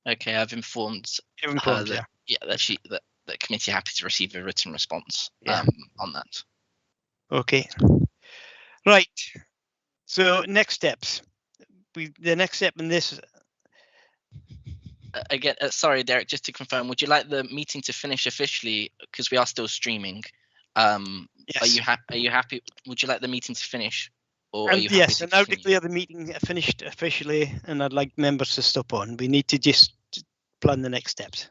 Okay, I've informed her that that the committee are happy to receive a written response on that. Okay. Right. So next steps. The next step in this. Again, sorry, Derek. Just to confirm, would you like the meeting to finish officially because we are still streaming? Yes. Are you happy? Would you like the meeting to finish? Or are you happy to and now declare the meeting finished officially, and I'd like members to stop on. We need to just plan the next steps.